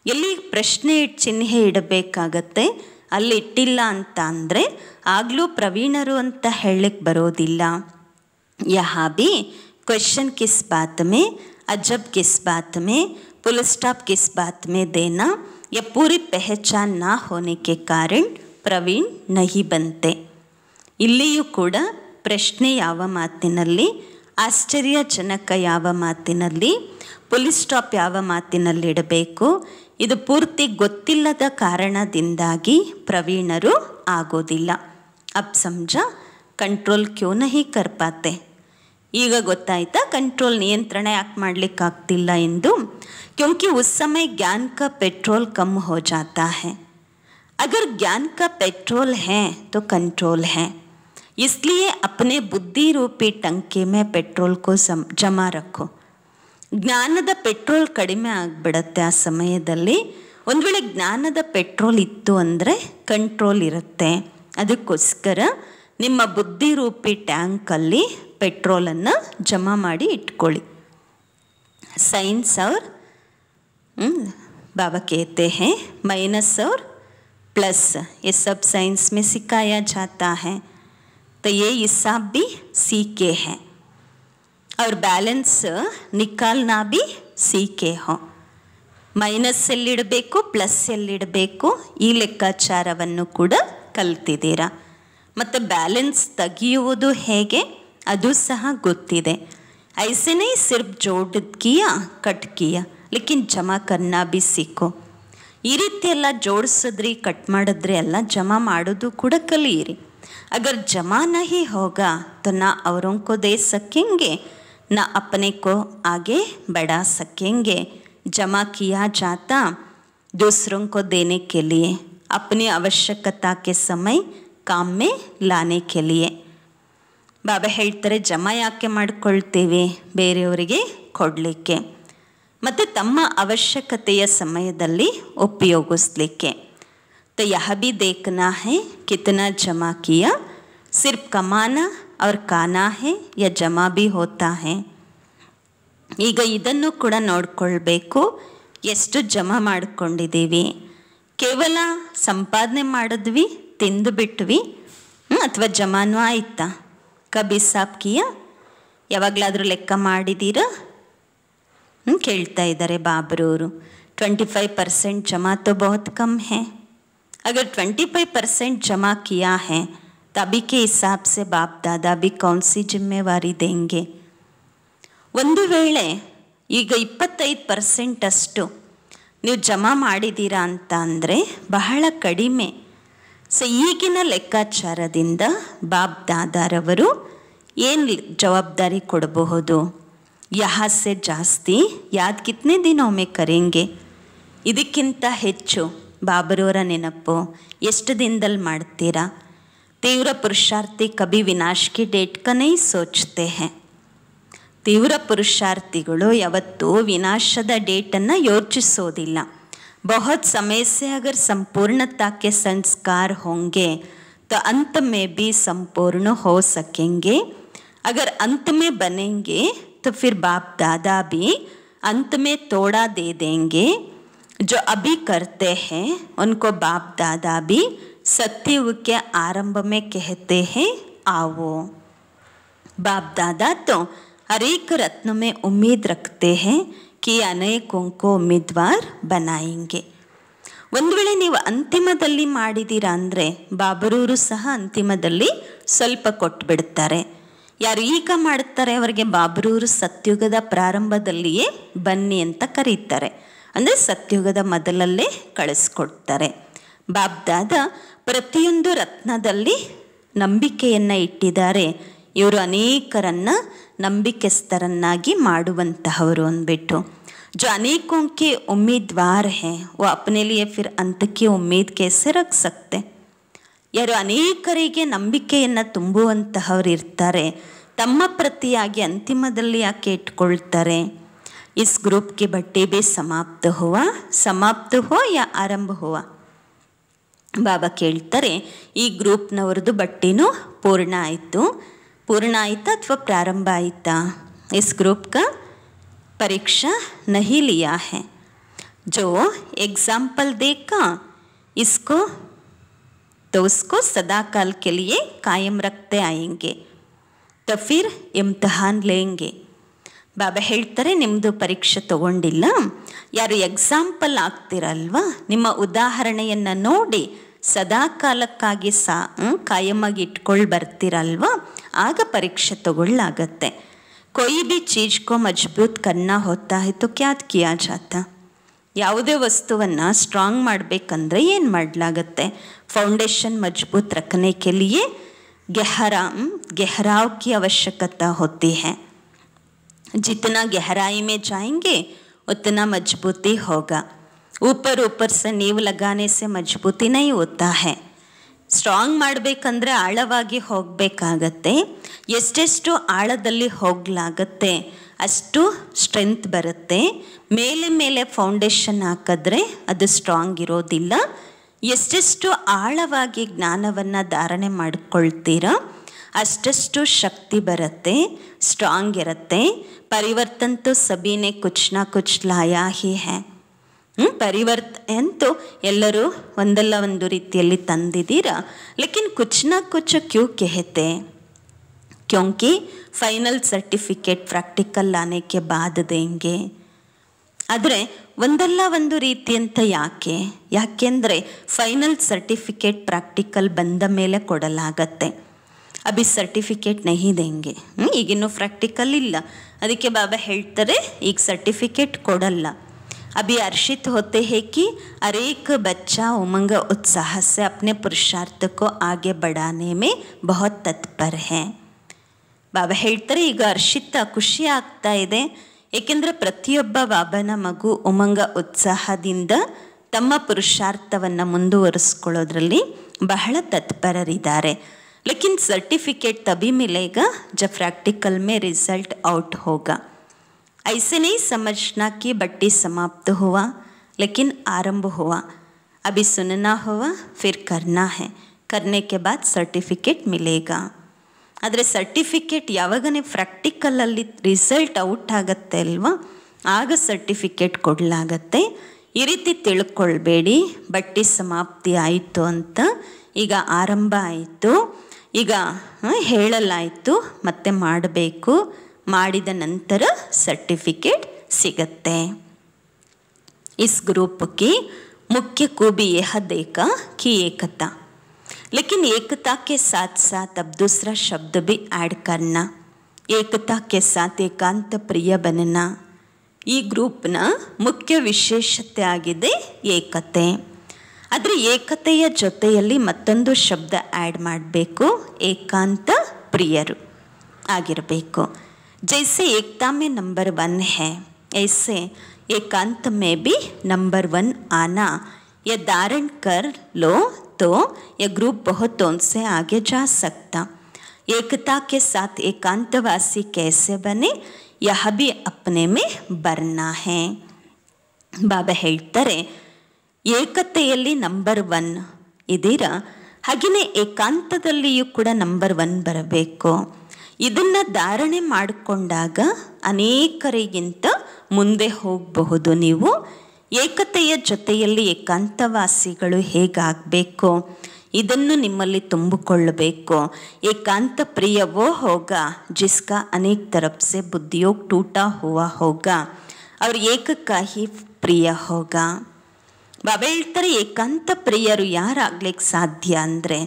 ಎಲ್ಲಿ ಪ್ರಶ್ನೆ ಚಿಹ್ನೆ ಇಡಬೇಕಾಗತ್ತೆ ಅಲ್ಲಿ ಇಟ್ಟಿಲ್ಲ ಅಂತ ಅಂದರೆ ಆಗಲೂ ಪ್ರವೀಣರು ಅಂತ ಹೇಳಕ್ಕೆ ಬರೋದಿಲ್ಲ. ಯಹಾ ಬಿ ಕ್ವಶನ್ ಕಿಸ್ ಬಾತ್ ಮೇ, ಅಜಬ್ ಕಿಸ್ ಬಾತ್ ಮೇ, फुल स्टॉप किस बात में देना या पूरी पहचान ना होने के कारण प्रवीण नहीं बनते. ಇಲ್ಲಿಯೂ ಕೂಡ ಪ್ರಶ್ನೆ ಯಾವ ಮಾತಿನಲ್ಲಿ, ಆಶ್ಚರ್ಯಜನಕ ಯಾವ ಮಾತಿನಲ್ಲಿ, ಫುಲ್ ಸ್ಟಾಪ್ ಯಾವ ಮಾತಿನಲ್ಲಿ ಇಡಬೇಕು, ಇದು ಪೂರ್ತಿ ಗೊತ್ತಿಲ್ಲದ ಕಾರಣದಿಂದಾಗಿ ಪ್ರವೀಣರು ಆಗೋದಿಲ್ಲ. ಅಬ್ ಸಮझा ಕಂಟ್ರೋಲ್ ಕ್ಯೂ ನಹಿ ಕರ್ ಪಾತೆ. ಈಗ ಗೊತ್ತಾಯ್ತಾ ಕಂಟ್ರೋಲ್ ನಿಯಂತ್ರಣ ಯಾಕೆ ಮಾಡಲಿಕ್ಕಾಗ್ತಿಲ್ಲ ಎಂದು? क्योंकि उस समय ज्ञान का पेट्रोल कम हो जाता है. अगर ज्ञान का पेट्रोल है तो कंट्रोल है, इसलिए अपने बुद्धि रूपी टंकी में पेट्रोल को जमा रखो. ಜ್ಞಾನದ ಪೆಟ್ರೋಲ್ ಕಡಿಮೆ ಆಗಿಬಿಡತ್ತೆ ಆ ಸಮಯದಲ್ಲಿ. ಒಂದು ವೇಳೆ ಜ್ಞಾನದ ಪೆಟ್ರೋಲ್ ಇತ್ತು ಅಂದರೆ ಕಂಟ್ರೋಲ್ ಇರುತ್ತೆ. ಅದಕ್ಕೋಸ್ಕರ ನಿಮ್ಮ ಬುದ್ಧಿ ರೂಪಿ ಟ್ಯಾಂಕಲ್ಲಿ ಪೆಟ್ರೋಲನ್ನು ಜಮಾ ಮಾಡಿ ಇಟ್ಕೊಳ್ಳಿ. साइंस और बाबा कहते हैं माइनस और प्लस, ये सब साइंस में सिखाया जाता है. तो ये हिसाब भी सीखे हैं और बैलेंस निकालना भी सीखे हो. ಮೈನಸ್ ಎಲ್ಲಿಡಬೇಕು, ಪ್ಲಸ್ ಎಲ್ಲಿಡಬೇಕು, ಈ ಲೆಕ್ಕಾಚಾರವನ್ನು ಕೂಡ ಕಲ್ತಿದ್ದೀರಾ. ಮತ್ತು ಬ್ಯಾಲೆನ್ಸ್ ತೆಗೆಯುವುದು ಹೇಗೆ ಅದು ಸಹ ಗೊತ್ತಿದೆ. ऐसे नहीं सिर्फ जोड़ किया कट किया लेकिन जमा करना भी सीखो. ಈ ರೀತಿ ಎಲ್ಲ ಜೋಡಿಸಿದ್ರಿ ಕಟ್ ಮಾಡಿದ್ರಿ ಎಲ್ಲ ಜಮಾ ಮಾಡೋದು ಕೂಡ ಕಲಿಯಿರಿ. अगर जमा नहीं होगा तो ना औरों को दे सकेंगे ना अपने को आगे बढ़ा सकेंगे. जमा किया जाता दूसरों को देने के लिए, अपनी आवश्यकता के समय काम में लाने के लिए. ಬಾಬಾ ಹೇಳ್ತಾರೆ ಜಮಾ ಯಾಕೆ ಮಾಡ್ಕೊಳ್ತೀವಿ? ಬೇರೆಯವರಿಗೆ ಕೊಡಲಿಕ್ಕೆ ಮತ್ತು ತಮ್ಮ ಅವಶ್ಯಕತೆಯ ಸಮಯದಲ್ಲಿ ಉಪಯೋಗಿಸ್ಲಿಕ್ಕೆ. तो यह भी देखना है कितना जमा किया, सिर्फ कमाना और खाना है या जमा भी होता है. ಈಗ ಇದನ್ನು ಕೂಡ ನೋಡ್ಕೊಳ್ಬೇಕು, ಎಷ್ಟು ಜಮಾ ಮಾಡ್ಕೊಂಡಿದ್ದೀವಿ. ಕೇವಲ ಸಂಪಾದನೆ ಮಾಡಿದ್ವಿ, ತಿಂದು ಬಿಟ್ವಿ, ಅಥವಾ ಜಮಾನೂ ಆಯ್ತಾ? ಕಬಿ ಸಾಬ್ ಕಿಯಾ, ಯಾವಾಗಲಾದರೂ ಲೆಕ್ಕ ಮಾಡಿದ್ದೀರಾ? ಕೇಳ್ತಾ ಇದ್ದಾರೆ ಬಾಬ್ರವರು. 25% जमा तो बहुत कम है. अगर 25% जमा किया है तो अभी के हिसाब से बाप दादा भी कौन सी जिम्मेवारी देंगे? ಒಂದು ವೇಳೆ ಈಗ 25% ಅಷ್ಟು ನೀವು ಜಮಾ ಮಾಡಿದ್ದೀರಾ ಅಂತ ಅಂದರೆ ಬಹಳ ಕಡಿಮೆ. ಸೊ ಈಗಿನ ಲೆಕ್ಕಾಚಾರದಿಂದ ಬಾಪ್ ದಾದಾರವರು ಏನು ಜವಾಬ್ದಾರಿ ಕೊಡಬಹುದು? यहाँ से ಜಾಸ್ತಿ ಯಾದ್ ಕಿತ್ನೆ ದಿನೋ ಮೇ ಕರೆಂಗೆ, ಇದಕ್ಕಿಂತ ಹೆಚ್ಚು ಬಾಬರವರ ನೆನಪು ಎಷ್ಟು ದಿನದಲ್ಲಿ ಮಾಡ್ತೀರಾ? ತೀವ್ರ ಪುರುಷಾರ್ಥಿ ಕಭಿ ವಿನಾಶ್ ಕಿ ಡೇಟ್ ಕ ನಹೀ ಸೋಚ್ತೆ ಹೈ. ತೀವ್ರ ಪುರುಷಾರ್ಥಿಗಳು ಯಾವತ್ತೂ ವಿನಾಶದ ಡೇಟನ್ನು ಯೋಚಿಸೋದಿಲ್ಲ. बहुत समय से अगर संपूर्णता के संस्कार होंगे तो अंत में भी संपूर्ण हो सकेंगे. अगर अंत में बनेंगे तो फिर बाप दादा भी अंत में तोड़ा दे देंगे. जो अभी करते हैं उनको बाप दादा भी सत्युग के आरंभ में कहते हैं आओ। बाप दादा तो हर एक रत्न में उम्मीद रखते हैं कि अनेकों को उम्मीदवार बनाएंगे। ಒಂದು ವೇಳೆ ನೀವು ಅಂತಿಮದಲ್ಲಿ ಮಾಡಿದ್ದೀರಾ ಅಂದರೆ ಬಾಬರೂರು ಸಹ ಅಂತಿಮದಲ್ಲಿ ಸ್ವಲ್ಪ ಕೊಟ್ಬಿಡ್ತಾರೆ. ಯಾರು ಈಗ ಮಾಡ್ತಾರೆ ಅವರಿಗೆ ಬಾಬರೂರು ಸತ್ಯುಗದ ಪ್ರಾರಂಭದಲ್ಲಿಯೇ ಬನ್ನಿ ಅಂತ ಕರೀತಾರೆ. ಅಂದರೆ ಸತ್ಯುಗದ ಮೊದಲಲ್ಲೇ ಕಳಿಸ್ಕೊಡ್ತಾರೆ. ಬಾಬ್ದಾದ ಪ್ರತಿಯೊಂದು ರತ್ನದಲ್ಲಿ ನಂಬಿಕೆಯನ್ನು ಇಟ್ಟಿದ್ದಾರೆ. ಇವರು ಅನೇಕರನ್ನು ನಂಬಿಕೆಸ್ತರನ್ನಾಗಿ ಮಾಡುವಂತಹವರು ಅಂದ್ಬಿಟ್ಟು. जो अनेकों के उम्मीदवार हैं वो अपने लिए फिर अंत की उम्मीद कैसे रख सकते? ಯಾರು ಅನೇಕರಿಗೆ ನಂಬಿಕೆಯನ್ನು ತುಂಬುವಂತಹವರು ಇರ್ತಾರೆ, ತಮ್ಮ ಪ್ರತಿಯಾಗಿ ಅಂತಿಮದಲ್ಲಿ ಯಾಕೆ ಇಟ್ಕೊಳ್ತಾರೆ? ಇಸ್ ಗ್ರೂಪ್ ಕೆ ಬಟ್ಟೆ ಬೇ ಸಮಾಪ್ತ ಹೋ ಯಾ ಆರಂಭ ಹುವಾ? ಬಾಬಾ ಕೇಳ್ತಾರೆ, ಈ ಗ್ರೂಪ್ನವ್ರದ್ದು ಬಟ್ಟೆನೂ ಪೂರ್ಣ ಆಯಿತಾ ಅಥವಾ ಪ್ರಾರಂಭ ಆಯಿತಾ? ಇಸ್ ಗ್ರೂಪ್ ಕಾ परीक्षा नहीं लिया है, जो एग्जाम्पल देगा इसको तो उसको सदा काल के लिए कायम रखते आएंगे, तो फिर इम्तिहान लेंगे. ಬಾಬಾ ಹೇಳ್ತಾರೆ, ನಿಮ್ಮದು ಪರೀಕ್ಷೆ ತಗೊಂಡಿಲ್ಲ, ಯಾರು ಎಕ್ಸಾಂಪಲ್ ಆಗ್ತಿರಲ್ವ, ನಿಮ್ಮ ಉದಾಹರಣೆಯನ್ನು ನೋಡಿ ಸದಾ ಕಾಲಕ್ಕಾಗಿ ಕಾಯಮಾಗಿ ಇಟ್ಕೊಂಡು ಬರ್ತಿರಲ್ವ, ಆಗ ಪರೀಕ್ಷೆ ತಗೊಳ್ಳಾಗತ್ತೆ. कोई भी चीज़ को मजबूत करना होता है तो क्या किया जाता? ಯಾವುದೇ ವಸ್ತುವನ್ನು ಸ್ಟ್ರಾಂಗ್ ಮಾಡಬೇಕಂದ್ರೆ ಏನು ಮಾಡಲಾಗತ್ತೆ? ಫೌಂಡೇಶನ್ मजबूत रखने के लिए गहराव की आवश्यकता होती है. जितना गहराई में जाएंगे उतना मजबूती होगा. ऊपर से नींव लगाने से मजबूती नहीं होता है. ಸ್ಟ್ರಾಂಗ್ ಮಾಡಬೇಕಂದ್ರೆ ಆಳವಾಗಿ ಹೋಗಬೇಕಾಗತ್ತೆ. ಎಷ್ಟೆಷ್ಟು ಆಳದಲ್ಲಿ ಹೋಗಲಾಗತ್ತೆ ಅಷ್ಟು ಸ್ಟ್ರೆಂತ್ ಬರುತ್ತೆ. ಮೇಲೆ ಫೌಂಡೇಶನ್ ಹಾಕಿದ್ರೆ ಅದು ಸ್ಟ್ರಾಂಗ್ ಇರೋದಿಲ್ಲ. ಎಷ್ಟೆಷ್ಟು ಆಳವಾಗಿ ಜ್ಞಾನವನ್ನು ಧಾರಣೆ ಮಾಡಿಕೊಳ್ತೀರೋ ಅಷ್ಟಷ್ಟು ಶಕ್ತಿ ಬರುತ್ತೆ, ಸ್ಟ್ರಾಂಗ್ ಇರುತ್ತೆ. ಪರಿವರ್ತನ್ ತೋ ಸಭೀನೆ ಕುಚ್ ನಾ ಕುಚ್ ಲಾಯಾ ಹಿ ಹೈ. ಅಂತೂ ಎಲ್ಲರೂ ಒಂದಲ್ಲ ಒಂದು ರೀತಿಯಲ್ಲಿ ತಂದಿದ್ದೀರಾ. ಲೇಕಿನ್ ಕುಚ್ ನಾ ಕುಚ್ ಕ್ಯೂ कहते? क्योंकि ಫೈನಲ್ ಸರ್ಟಿಫಿಕೇಟ್ ಪ್ರಾಕ್ಟಿಕಲ್ ಆನೆ ಕೆ ಬಾದ್ ದೇಂಗೆ. ಆದರೆ ಒಂದಲ್ಲ ಒಂದು ರೀತಿ ಅಂತ ಯಾಕೆಂದರೆ ಫೈನಲ್ ಸರ್ಟಿಫಿಕೇಟ್ ಪ್ರಾಕ್ಟಿಕಲ್ ಬಂದ ಮೇಲೆ ಕೊಡಲಾಗತ್ತೆ. ಅಭಿ ಸರ್ಟಿಫಿಕೇಟ್ ನಹಿ ದೇಂಗೆ. ಈಗಿನ್ನೂ ಪ್ರಾಕ್ಟಿಕಲ್ ಇಲ್ಲ, ಅದಕ್ಕೆ ಬಾಬಾ ಹೇಳ್ತಾರೆ ಈಗ ಸರ್ಟಿಫಿಕೇಟ್ ಕೊಡಲ್ಲ. अभी हर्षित होते हैं कि हर एक बच्चा उमंग उत्साह से अपने पुरुषार्थ को आगे बढ़ाने में बहुत तत्पर है. ಬಾಬಾ ಹೇಳ್ತಾರೆ ಈಗ ಹರ್ಷಿತ ಖುಷಿ ಆಗ್ತಾ ಇದೆ, ಏಕೆಂದರೆ ಪ್ರತಿಯೊಬ್ಬ ಬಾಬನ ಮಗು ಉಮಂಗ ಉತ್ಸಾಹದಿಂದ ತಮ್ಮ ಪುರುಷಾರ್ಥವನ್ನು ಮುಂದುವರಿಸ್ಕೊಳ್ಳೋದ್ರಲ್ಲಿ ಬಹಳ ತತ್ಪರರಿದ್ದಾರೆ. ಲೇಕಿನ್ ಸರ್ಟಿಫಿಕೇಟ್ ತಭಿ ಮಿಲೇಗಾ ಜಬ್ ಪ್ರಾಕ್ಟಿಕಲ್ ಮೇ ರಿಸಲ್ಟ್ ಔಟ್ ಹೋಗಾ. ऐसे नहीं समझना कि बट्टी समाप्त हुआ लेकिन आरंभ हुआ. अभी सुनना हुआ फिर करना है, करने के बाद सर्टिफिकेट मिलेगा. ಆದರೆ ಸರ್ಟಿಫಿಕೇಟ್ ಯಾವಾಗನೇ ಪ್ರಾಕ್ಟಿಕಲಲ್ಲಿ ರಿಸಲ್ಟ್ ಔಟ್ ಆಗುತ್ತೆ ಅಲ್ವಾ, ಆಗ ಸರ್ಟಿಫಿಕೇಟ್ ಕೊಡಲಾಗತ್ತೆ. ಈ ರೀತಿ ತಿಳ್ಕೊಳ್ಬೇಡಿ, ಬಟ್ಟಿ ಸಮಾಪ್ತಿ ಆಯಿತು ಅಂತ. ಈಗ ಆರಂಭ ಆಯಿತು, ಈಗ ಹೇಳಲಾಯಿತು, ಮತ್ತೆ ಮಾಡಬೇಕು, ಮಾಡಿದ ನಂತರ ಸರ್ಟಿಫಿಕೇಟ್ ಸಿಗತ್ತೆ. इस ग्रुप की मुख्य खूबी यह देखा कि एकता, लेकिन एकता के साथ साथ अब दूसरा शब्द भी ऐड करना. एकता के साथ एकांत प्रिय बनना. ಈ ಗ್ರೂಪ್ನ ಮುಖ್ಯ ವಿಶೇಷತೆ ಆಗಿದೆ ಏಕತೆ. ಆದರೆ ಏಕತೆಯ ಜೊತೆಯಲ್ಲಿ ಮತ್ತೊಂದು ಶಬ್ದ ಆ್ಯಡ್ ಮಾಡಬೇಕು, ಏಕಾಂತ ಪ್ರಿಯರು ಆಗಿರಬೇಕು. जैसे एकता में नंबर 1 है, ऐसे एकांत में भी नंबर 1 आना यह धारण कर लो तो यह ग्रुप बहुत उनसे आगे जा सकता. एकता के साथ एकांतवासी कैसे बने, यह भी अपने में भरना है. ಬಾಬಾ ಹೇಳ್ತಾರೆ, ಏಕತೆಯಲ್ಲಿ ನಂಬರ್ 1 ಇದ್ದೀರಾ, ಹಾಗೆಯೇ ಏಕಾಂತದಲ್ಲಿಯೂ ಕೂಡ ನಂಬರ್ 1 ಬರಬೇಕು. ಇದನ್ನು ಧಾರಣೆ ಮಾಡಿಕೊಂಡಾಗ ಅನೇಕರಿಗಿಂತ ಮುಂದೆ ಹೋಗಬಹುದು ನೀವು. ಏಕತೆಯ ಜೊತೆಯಲ್ಲಿ ಏಕಾಂತವಾಸಿಗಳು ಹೇಗಾಗಬೇಕು ಇದನ್ನು ನಿಮ್ಮಲ್ಲಿ ತುಂಬಿಕೊಳ್ಳಬೇಕು. ಏಕಾಂತ ಪ್ರಿಯ ವೋ ಹೋಗ ಜಿಸ್ಕಾ ಅನೇಕ ತರಫ್ ಸೆ ಬುದ್ಧಿಯೋಗ ಟೂಟಾ ಹುವಾ ಹೋಗ ಅವ್ರ ಏಕಕ್ಕಾಗಿ ಪ್ರಿಯ ಹೋಗ. ಬಾಬಾ ಹೇಳ್ತಾರೆ ಏಕಾಂತ ಪ್ರಿಯರು ಯಾರಾಗ್ಲಿಕ್ಕೆ ಸಾಧ್ಯ ಅಂದರೆ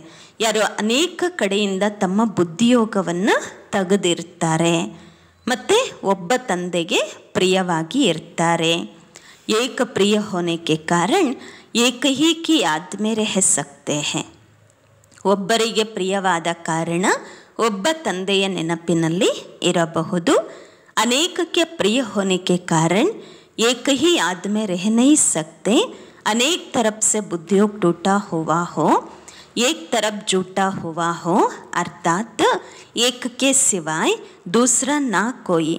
ಯಾರು ಅನೇಕ ಕಡೆಯಿಂದ ತಮ್ಮ ಬುದ್ಧಿಯೋಗವನ್ನು ತೆಗೆದಿರ್ತಾರೆ ಮತ್ತು ಒಬ್ಬ ತಂದೆಗೆ ಪ್ರಿಯವಾಗಿ ಇರ್ತಾರೆ. ಏಕ ಪ್ರಿಯ ಹೋನೆಗೆ ಕಾರಣ ಏಕ ಹಿ ಕಿ ಯಾದ್ ಮೇ ರಹ ಸಕ್ತೆ ಹೈ. ಒಬ್ಬರಿಗೆ ಪ್ರಿಯವಾದ ಕಾರಣ ಒಬ್ಬ ತಂದೆಯ ನೆನಪಿನಲ್ಲಿ ಇರಬಹುದು. ಅನೇಕಕ್ಕೆ ಪ್ರಿಯ ಹೋನೆಗೆ ಕಾರಣ ಏಕ ಹಿ ಯಾದ್ ಮೇ ರಹ ನಹೀ ಸಕ್ತೆ. अनेक तरफ से बुद्धियोग टूटा हुआ हो, एक तरफ झूठा हुआ हो, अर्थात एक के सिवाय दूसरा ना कोई.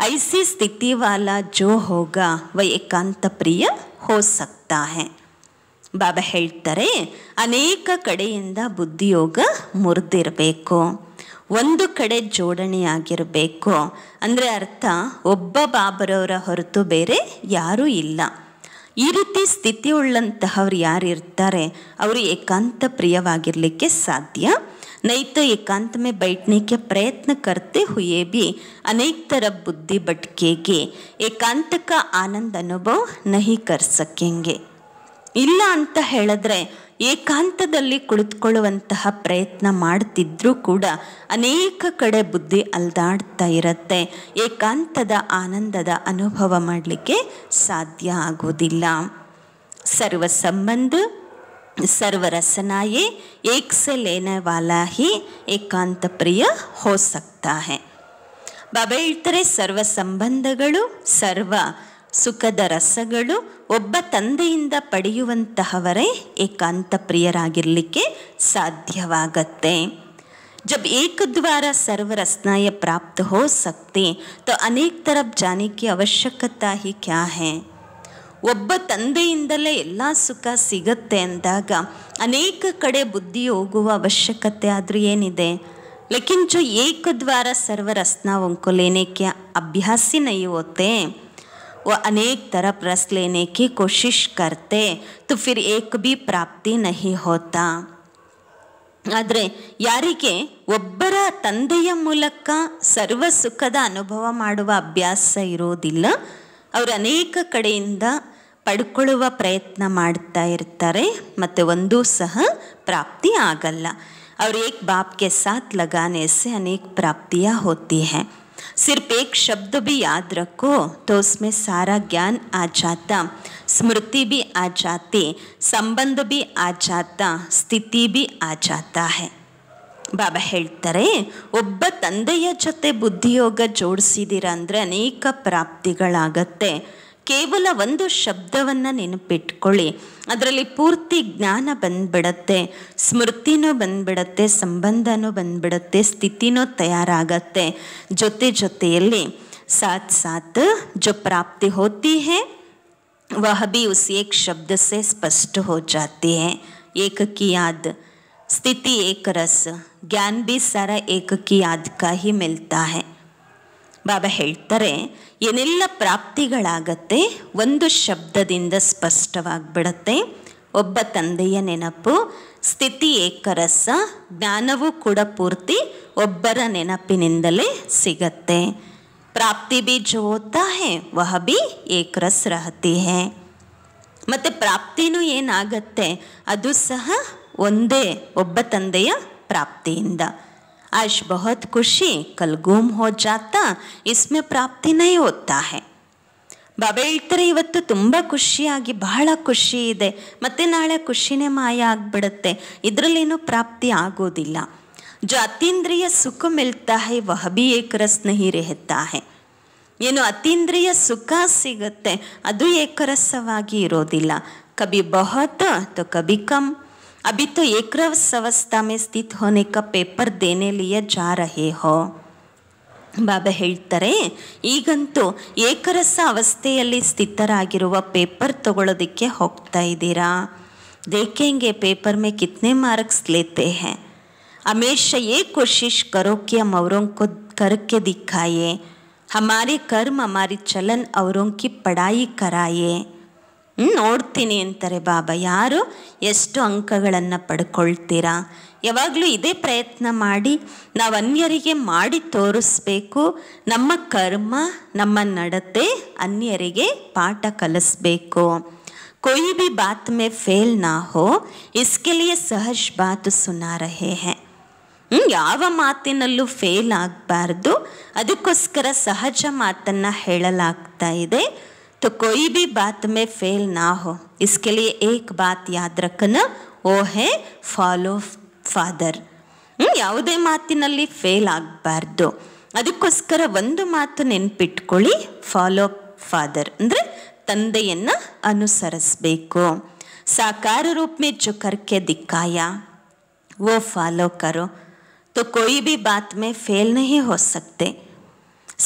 ऐसी स्थिति वाला जो होगा वह एकांत प्रिय हो सकता है. ಬಾಬಾ ಹೇಳ್ತಾರೆ ಅನೇಕ ಕಡೆಯಿಂದ ಬುದ್ಧಿಯೋಗ ಮುರಿದಿರಬೇಕು, ಒಂದು ಕಡೆ ಜೋಡಣೆಯಾಗಿರಬೇಕು. ಅಂದರೆ ಅರ್ಥ ಒಬ್ಬ ಬಾಬರವರ ಹೊರತು ಬೇರೆ ಯಾರೂ ಇಲ್ಲ. ಈ ರೀತಿ ಸ್ಥಿತಿ ಉಳ್ಳಂತಹವ್ರು ಯಾರು ಇರ್ತಾರೆ ಅವರು ಏಕಾಂತ ಪ್ರಿಯವಾಗಿರಲಿಕ್ಕೆ ಸಾಧ್ಯ. नहीं एकांत में बैठने के प्रयत्न करते हुए भी अनेक तरफ बुद्धि भटकेगी, एकांत का आनंद अनुभव नहीं कर सकेंगे. ಇಲ್ಲ ಅಂತ ಹೇಳಿದ್ರೆ ಏಕಾಂತದಲ್ಲಿ ಕುಳಿತುಕೊಳ್ಳುವಂತಹ ಪ್ರಯತ್ನ ಮಾಡ್ತಿದ್ರೂ ಕೂಡ ಅನೇಕ ಕಡೆ ಬುದ್ಧಿ ಅಲ್ದಾಡ್ತಾ ಇರುತ್ತೆ. ಏಕಾಂತದ ಆನಂದದ ಅನುಭವ ಮಾಡಲಿಕ್ಕೆ ಸಾಧ್ಯ ಆಗೋದಿಲ್ಲ. ಸರ್ವ ಸಂಬಂಧ सर्व रसनाएं एक से लेने वाला ही एकांत प्रिय हो सकता है. ಬಾಬಾ ಹೇಳ್ತಾರೆ ಸರ್ವ ಸಂಬಂಧಗಳು ಸರ್ವ ಸುಖದ ರಸಗಳು ಒಬ್ಬ ತಂದೆಯಿಂದ ಪಡೆಯುವಂತಹವರೇ ಏಕಾಂತ ಪ್ರಿಯರಾಗಿರಲಿಕ್ಕೆ ಸಾಧ್ಯವಾಗತ್ತೆ. जब एक द्वारा सर्व रसनाएं प्राप्त हो सकती तो अनेक तरफ जाने की आवश्यकता ही क्या है. ಒಬ್ಬ ತಂದೆಯಿಂದಲೇ ಎಲ್ಲ ಸುಖ ಸಿಗತ್ತೆ ಅಂದಾಗ ಅನೇಕ ಕಡೆ ಬುದ್ಧಿ ಹೋಗುವ ಅವಶ್ಯಕತೆ ಆದರೂ ಏನಿದೆ. ಲೇಕಿನ್ ಜೋ ಏಕ ದ್ವಾರ ಸರ್ವ ರಸನಾओं को लेने के अभ्यासी नहीं होते वो अनेक तरफ रस लेने की कोशिश करते तो फिर एक भी प्राप्ति नहीं होता. ಆದರೆ ಯಾರಿಗೆ ಒಬ್ಬರ ತಂದೆಯ ಮೂಲಕ ಸರ್ವ ಸುಖದ ಅನುಭವ ಮಾಡುವ ಅಭ್ಯಾಸ ಇರೋದಿಲ್ಲ ಅವರು ಅನೇಕ ಕಡೆಯಿಂದ ಪಡ್ಕೊಳ್ಳುವ ಪ್ರಯತ್ನ ಮಾಡ್ತಾ ಇರ್ತಾರೆ ಮತ್ತು ಒಂದೂ ಸಹ ಪ್ರಾಪ್ತಿ ಆಗಲ್ಲ. और एक बाप के साथ लगाने से अनेक प्राप्तियाँ होती हैं. सिर्फ एक शब्द भी याद रखो तो उसमें सारा ज्ञान आ जाता, स्मृति भी आ जाती, संबंध भी आ जाता, स्थिति भी आ जाता है. ಬಾಬಾ ಹೇಳ್ತಾರೆ ಒಬ್ಬ ತಂದೆಯ ಜೊತೆ ಬುದ್ಧಿಯೋಗ ಜೋಡಿಸಿದ್ದೀರ ಅಂದರೆ ಅನೇಕ ಪ್ರಾಪ್ತಿಗಳಾಗತ್ತೆ. ಕೇವಲ ಒಂದು ಶಬ್ದವನ್ನು ನೆನಪಿಟ್ಕೊಳ್ಳಿ, ಅದರಲ್ಲಿ ಪೂರ್ತಿ ಜ್ಞಾನ ಬಂದ್ಬಿಡತ್ತೆ, ಸ್ಮೃತಿನೂ ಬಂದ್ಬಿಡತ್ತೆ, ಸಂಬಂಧನೂ ಬಂದ್ಬಿಡತ್ತೆ, ಸ್ಥಿತಿನೂ ತಯಾರಾಗತ್ತೆ. ಜೊತೆ ಜೊತೆಯಲ್ಲಿ ಸಾಥ್ ಸಾಥ್ ಜೋ ಪ್ರಾಪ್ತಿ ಹೋತಿ ಹೈ ವಹ ಭಿ ಉಸ್ ಏಕ್ ಶಬ್ದ ಸೆ ಸ್ಪಷ್ಟ ಹೋ ಜಾತಿ ಹೈ. ಏಕ ಕಿ ಯಾದ್ स्थिति एक रस ज्ञान भी सारा एक की याद का ही मिलता है. ಬಾಬಾ ಹೇಳ್ತಾರೆ ಏನೆಲ್ಲ ಪ್ರಾಪ್ತಿಗಳಾಗತ್ತೆ ಒಂದು ಶಬ್ದದಿಂದ ಸ್ಪಷ್ಟವಾಗಿಬಿಡತ್ತೆ. ಒಬ್ಬ ತಂದೆಯ ನೆನಪು, ಸ್ಥಿತಿ ಏಕರಸ, ಜ್ಞಾನವೂ ಕೂಡ ಪೂರ್ತಿ ಒಬ್ಬರ ನೆನಪಿನಿಂದಲೇ ಸಿಗತ್ತೆ. ಪ್ರಾಪ್ತಿ ಬಿ ಜೋ ಹೋತಾ ಹೈ ವಹ ಬಿ ಏಕ ರಸ್ ರಹತಿ ಹೈ. ಮತ್ತು ಪ್ರಾಪ್ತಿನೂ ಏನಾಗತ್ತೆ ಅದು ಸಹ ಒಂದೇ ಒಬ್ಬ ತಂದೆಯ ಪ್ರಾಪ್ತಿಯಿಂದ. आज बहुत खुशी कल गुम हो जाता इसमें प्राप्ति नहीं होता है. ಬಾಬಾ ಹೇಳ್ತಾರೆ ಇವತ್ತು ತುಂಬ ಖುಷಿಯಾಗಿ ಬಹಳ ಖುಷಿ ಇದೆ, ಮತ್ತು ನಾಳೆ ಖುಷಿನೇ ಮಾಯ ಆಗಿಬಿಡುತ್ತೆ, ಇದರಲ್ಲೇನೂ ಪ್ರಾಪ್ತಿ ಆಗೋದಿಲ್ಲ. जो ಅತೀಂದ್ರಿಯ ಸುಖ ಮಿಲ್ತಾ ಹೈ ವಹ ಭಿ ಏಕ ರಸ್ ನಹೀ ರೆಹತಾ ಹೈ. ಏನು ಅತೀಂದ್ರಿಯ ಸುಖ ಸಿಗುತ್ತೆ ಅದು ಏಕರಸವಾಗಿ ಇರೋದಿಲ್ಲ. ಕಭಿ ಬಹುತ್ ತೋ ಕಭಿ ಕಮ್. अभी तो एक रस अवस्था में स्थित होने का पेपर देने लिए जा रहे हो. ಬಾಬಾ ಹೇಳ್ತಾರೆ ಈಗಂತೂ ಏಕರಸ ಅವಸ್ಥೆಯಲ್ಲಿ ಸ್ಥಿತರಾಗಿರುವ ಪೇಪರ್ ತಗೊಳ್ಳೋದಕ್ಕೆ ಹೋಗ್ತಾ ಇದ್ದೀರಾ. देखेंगे पेपर में कितने मार्क्स लेते हैं. हमेशा ये कोशिश करो कि हम औरों को करके दिखाइए, हमारे कर्म हमारी चलन औरों की पढ़ाई कराइए. ನೋಡ್ತೀನಿ ಅಂತಾರೆ ಬಾಬಾ. ಯಾರು ಎಷ್ಟು ಅಂಕಗಳನ್ನು ಪಡ್ಕೊಳ್ತೀರಾ? ಯಾವಾಗಲೂ ಇದೇ ಪ್ರಯತ್ನ ಮಾಡಿ ನಾವು ಅನ್ಯರಿಗೆ ಮಾಡಿ ತೋರಿಸ್ಬೇಕು. ನಮ್ಮ ಕರ್ಮ, ನಮ್ಮ ನಡತೆ ಅನ್ಯರಿಗೆ ಪಾಠ ಕಲಿಸ್ಬೇಕು. कोई भी बात में फेल ना हो इसके लिए सहज बात सुना रहे हैं. ಯಾವ ಮಾತಿನಲ್ಲೂ ಫೇಲ್ ಆಗಬಾರ್ದು, ಅದಕ್ಕೋಸ್ಕರ ಸಹಜ ಮಾತನ್ನು ಹೇಳಲಾಗ್ತಾ ಇದೆ. तो कोई भी बात में फेल ना हो इसके लिए एक बात याद रखना, वो है फॉलो फादर. ಯಾವುದೇ ಮಾತಿನಲ್ಲಿ ಫೇಲ್ ಆಗಬಾರ್ದು, ಅದಕ್ಕೋಸ್ಕರ ಒಂದು ಮಾತು ನೆನ್ಪಿಟ್ಕೊಳ್ಳಿ, ಫಾಲೋ ಫಾದರ್ ಅಂದರೆ ತಂದೆಯನ್ನು ಅನುಸರಿಸಬೇಕು. ಸಾಕಾರ ರೂಪ में जो करके दिखाया वो फॉलो करो तो कोई भी बात में फेल नहीं हो सकते.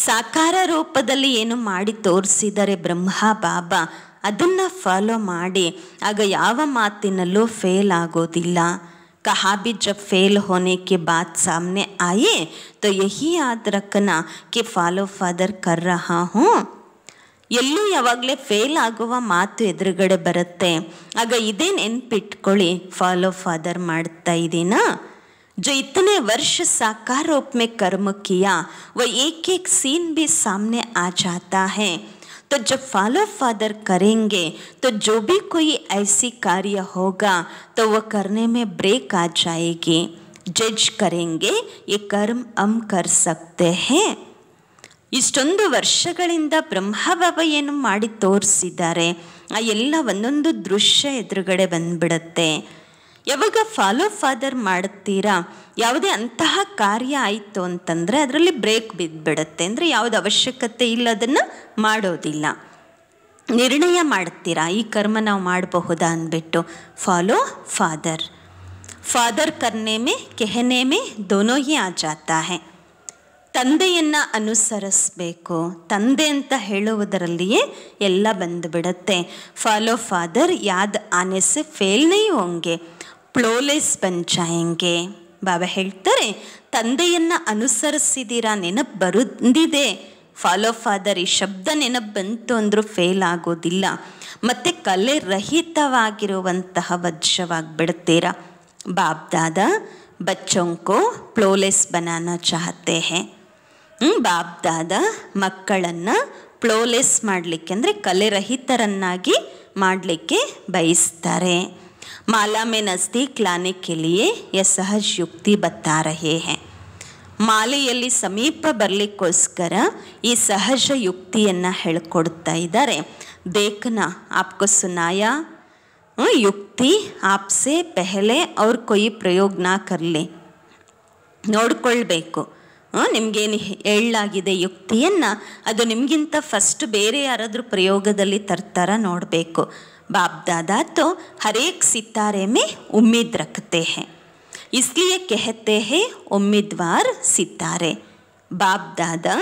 ಸಾಕಾರ ರೂಪದಲ್ಲಿ ಏನು ಮಾಡಿ ತೋರಿಸಿದರೆ ಬ್ರಹ್ಮ ಬಾಬಾ, ಅದನ್ನು ಫಾಲೋ ಮಾಡಿ, ಆಗ ಯಾವ ಮಾತಿನಲ್ಲೂ ಫೇಲ್ ಆಗೋದಿಲ್ಲ. कहा भी जब फेल होने के बाद सामने आए तो यही याद रखना कि फॉलो फादर कर रहा हूँ. ಎಲ್ಲೂ ಯಾವಾಗಲೇ ಫೇಲ್ ಆಗುವ ಮಾತು ಎದುರುಗಡೆ ಬರುತ್ತೆ, ಆಗ ಇದೇ ನೆನ್ಪಿಟ್ಕೊಳ್ಳಿ, ಫಾಲೋ ಫಾದರ್ ಮಾಡ್ತಾ ಇದ್ದೀನಾ. जो इतने वर्ष साकार रूप में कर्म किया वह एक एक सीन भी सामने आ जाता है. तो जब फॉलो फादर करेंगे तो जो भी कोई ऐसी कार्य होगा तो वह करने में ब्रेक आ जाएगी. जज करेंगे ये कर्म हम कर सकते हैं. ಇಷ್ಟೊಂದು ವರ್ಷಗಳಿಂದ ಬ್ರಹ್ಮಬಾಬಾ ಏನು ಮಾಡಿ ತೋರಿಸಿದ್ದಾರೆ, ಆ ಎಲ್ಲ ಒಂದೊಂದು ದೃಶ್ಯ ಎದುರುಗಡೆ ಬಂದ್ಬಿಡತ್ತೆ. ಯಾವಾಗ ಫಾಲೋ ಫಾದರ್ ಮಾಡ್ತೀರಾ, ಯಾವುದೇ ಅಂತಹ ಕಾರ್ಯ ಆಯಿತು ಅಂತಂದರೆ ಅದರಲ್ಲಿ ಬ್ರೇಕ್ ಬಿದ್ದುಬಿಡುತ್ತೆ. ಅಂದರೆ ಯಾವುದು ಅವಶ್ಯಕತೆ ಇಲ್ಲ ಅದನ್ನು ಮಾಡೋದಿಲ್ಲ. ನಿರ್ಣಯ ಮಾಡ್ತೀರಾ ಈ ಕರ್ಮ ನಾವು ಮಾಡಬಹುದಾ ಅಂದ್ಬಿಟ್ಟು, ಫಾಲೋ ಫಾದರ್. ಫಾದರ್ ಕರ್ನೆ ಮೇ ಕೆಹನೆ ಮೇ ದೋನೋ ಹಿ ಆ ಜಾತಾ ಹೈ. ತಂದೆಯನ್ನು ಅನುಸರಿಸಬೇಕು, ತಂದೆ ಅಂತ ಹೇಳುವುದರಲ್ಲಿಯೇ ಎಲ್ಲ ಬಂದುಬಿಡತ್ತೆ. ಫಾಲೋ ಫಾದರ್ ಯಾದ್ ಆನೆ ಸೆ ಫೇಲ್ ನಹೀ ಹೋಂಗೆ, ಫ್ಲೋಲೆಸ್ ಬನ್ ಜಾಯೆಂಗೆ. ಬಾಬಾ ಹೇಳ್ತಾರೆ, ತಂದೆಯನ್ನು ಅನುಸರಿಸಿದ್ದೀರಾ, ನೆನಪು ಬಂದಿದೆ, ಫಾಲೋ ಫಾದರ್ ಈ ಶಬ್ದ ನೆನಪು ಬಂತು ಅಂದರೂ ಫೇಲ್ ಆಗೋದಿಲ್ಲ. ಮತ್ತು ಕಲೆ ರಹಿತವಾಗಿರುವಂತಹ ವಜ್ರವಾಗಿಬಿಡ್ತೀರಾ. ಬಾಪ್ ದಾದಾ ಬಚ್ಚೋं को ಫ್ಲೋಲೆಸ್ बनाना चाहते हैं. ಬಾಪ್ ದಾದಾ ಮಕ್ಕಳನ್ನು ಫ್ಲೋಲೆಸ್ ಮಾಡಲಿಕ್ಕೆ ಅಂದರೆ ಕಲೆರಹಿತರನ್ನಾಗಿ ಮಾಡಲಿಕ್ಕೆ ಬಯಸ್ತಾರೆ. माला में नज़दीक लाने के लिए यह सहज युक्ति बता रहे हैं. ಮಾಲೆಯಲ್ಲಿ ಸಮೀಪ ಬರಲಿಕ್ಕೋಸ್ಕರ ಈ ಸಹಜ ಯುಕ್ತಿಯನ್ನು ಹೇಳ್ಕೊಡ್ತಾ ಇದ್ದಾರೆ. देखना आपको सुनाया युक्ति आपसे पहले और कोई प्रयोग ना कर ले. ನೋಡ್ಕೊಳ್ಬೇಕು, ನಿಮಗೇನು ಹೇಳಲಾಗಿದೆ ಯುಕ್ತಿಯನ್ನು, ಅದು ನಿಮಗಿಂತ ಫಸ್ಟ್ ಬೇರೆ ಯಾರಾದರೂ ಪ್ರಯೋಗದಲ್ಲಿ ತರ್ತಾರ ನೋಡಬೇಕು. बाप दादा तो हर एक सितारे में उम्मीद रखते हैं, इसलिए कहते हैं उम्मीदवार सितारे. ಬಾಪ್ ದಾದಾ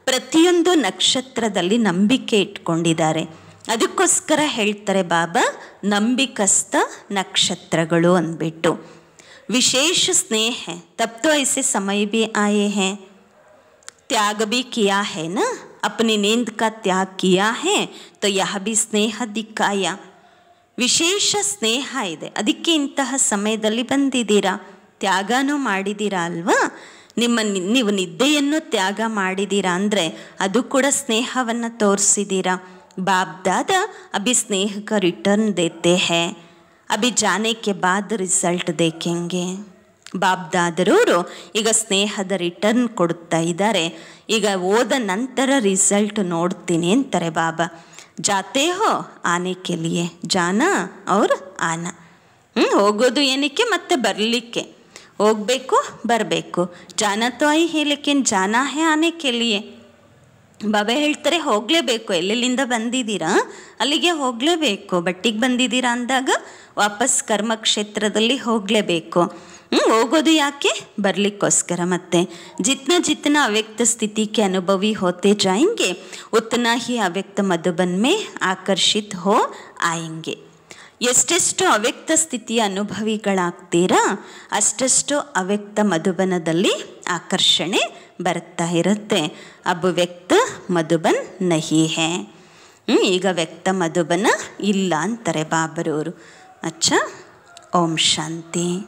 ಪ್ರತಿಯೊಂದು ನಕ್ಷತ್ರದಲ್ಲಿ ನಂಬಿಕೆ ಇಟ್ಕೊಂಡಿದ್ದಾರೆ, ಅದಕ್ಕೋಸ್ಕರ ಹೇಳ್ತಾರೆ ಬಾಬಾ ನಂಬಿಕಸ್ಥ ನಕ್ಷತ್ರಗಳು ಅಂದ್ಬಿಟ್ಟು. विशेष स्नेह है तब तो ऐसे समय भी आए हैं. त्याग भी किया है ना, अपनी नींद का त्याग किया है तो यह भी स्नेह दिखाया. ವಿಶೇಷ ಸ್ನೇಹ ಇದೆ, ಅದಕ್ಕೆ ಇಂತಹ ಸಮಯದಲ್ಲಿ ಬಂದಿದ್ದೀರಾ, ತ್ಯಾಗನೂ ಮಾಡಿದ್ದೀರಾ ಅಲ್ವಾ. ನೀವು ನಿದ್ದೆಯನ್ನು ತ್ಯಾಗ ಮಾಡಿದ್ದೀರಾ ಅಂದರೆ ಅದು ಕೂಡ ಸ್ನೇಹವನ್ನು ತೋರಿಸಿದ್ದೀರಾ. ಬಾಪ್ ದಾದಾ ಅಭಿ ಸ್ನೇಹ का रिटर्न देते हैं, ಅಭಿ ಜಾನೆ ಕೆ ಬಾದ್ ರಿಸಲ್ಟ್ ದೇಖೆಂಗೆ. ಬಾಪ್ ದಾದರವರು ಈಗ ಸ್ನೇಹದ ರಿಟರ್ನ್ ಕೊಡ್ತಾ ಇದ್ದಾರೆ, ಈಗ ಓದ ನಂತರ ರಿಸಲ್ಟ್ ನೋಡ್ತೀನಿ ಅಂತಾರೆ ಬಾಬಾ. ಜಾತೆ ಹೋ ಆನೆ ಕೆ ಲಿಯೆ, ಜಾನ ಅವ್ರ ಆನ. ಹೋಗೋದು ಏನಕ್ಕೆ, ಮತ್ತೆ ಬರಲಿಕ್ಕೆ, ಹೋಗಬೇಕು ಬರಬೇಕು. ಜಾನ ತೋ ಐ ಹೇ ಲೇಕಿನ್ ಜಾನಾ ಹೇ ಆನೆ ಕೆ ಲಿಯೆ. ಬಾಬಾ ಹೇಳ್ತಾರೆ ಹೋಗಲೇಬೇಕು, ಎಲ್ಲೆಲ್ಲಿಂದ ಬಂದಿದ್ದೀರಾ ಅಲ್ಲಿಗೆ ಹೋಗಲೇಬೇಕು. ಬಟ್ಟಿಗೆ ಬಂದಿದ್ದೀರಾ ಅಂದಾಗ ವಾಪಸ್ ಕರ್ಮಕ್ಷೇತ್ರದಲ್ಲಿ ಹೋಗಲೇಬೇಕು. ಹೋಗೋದು ಯಾಕೆ, ಬರಲಿಕ್ಕೋಸ್ಕರ. ಮತ್ತೆ जितना जितना अव्यक्त स्थिति के अनुभवी होते जाएंगे उतना ही अव्यक्त मधुबन में आकर्षित हो आएंगे. ಎಷ್ಟೆಷ್ಟು ಅವ್ಯಕ್ತ ಸ್ಥಿತಿಯ ಅನುಭವಿಗಳಾಗ್ತೀರಾ ಅಷ್ಟೆಷ್ಟು ಅವ್ಯಕ್ತ ಮಧುಬನದಲ್ಲಿ ಆಕರ್ಷಣೆ ಬರ್ತಾ ಇರುತ್ತೆ. अब व्यक्त मधुबन नहीं है. ಈಗ ವ್ಯಕ್ತ ಮಧುಬನ ಇಲ್ಲ ಅಂತಾರೆ ಬಾಬರವರು. ಅಚ್ಚ. ಓಂ ಶಾಂತಿ.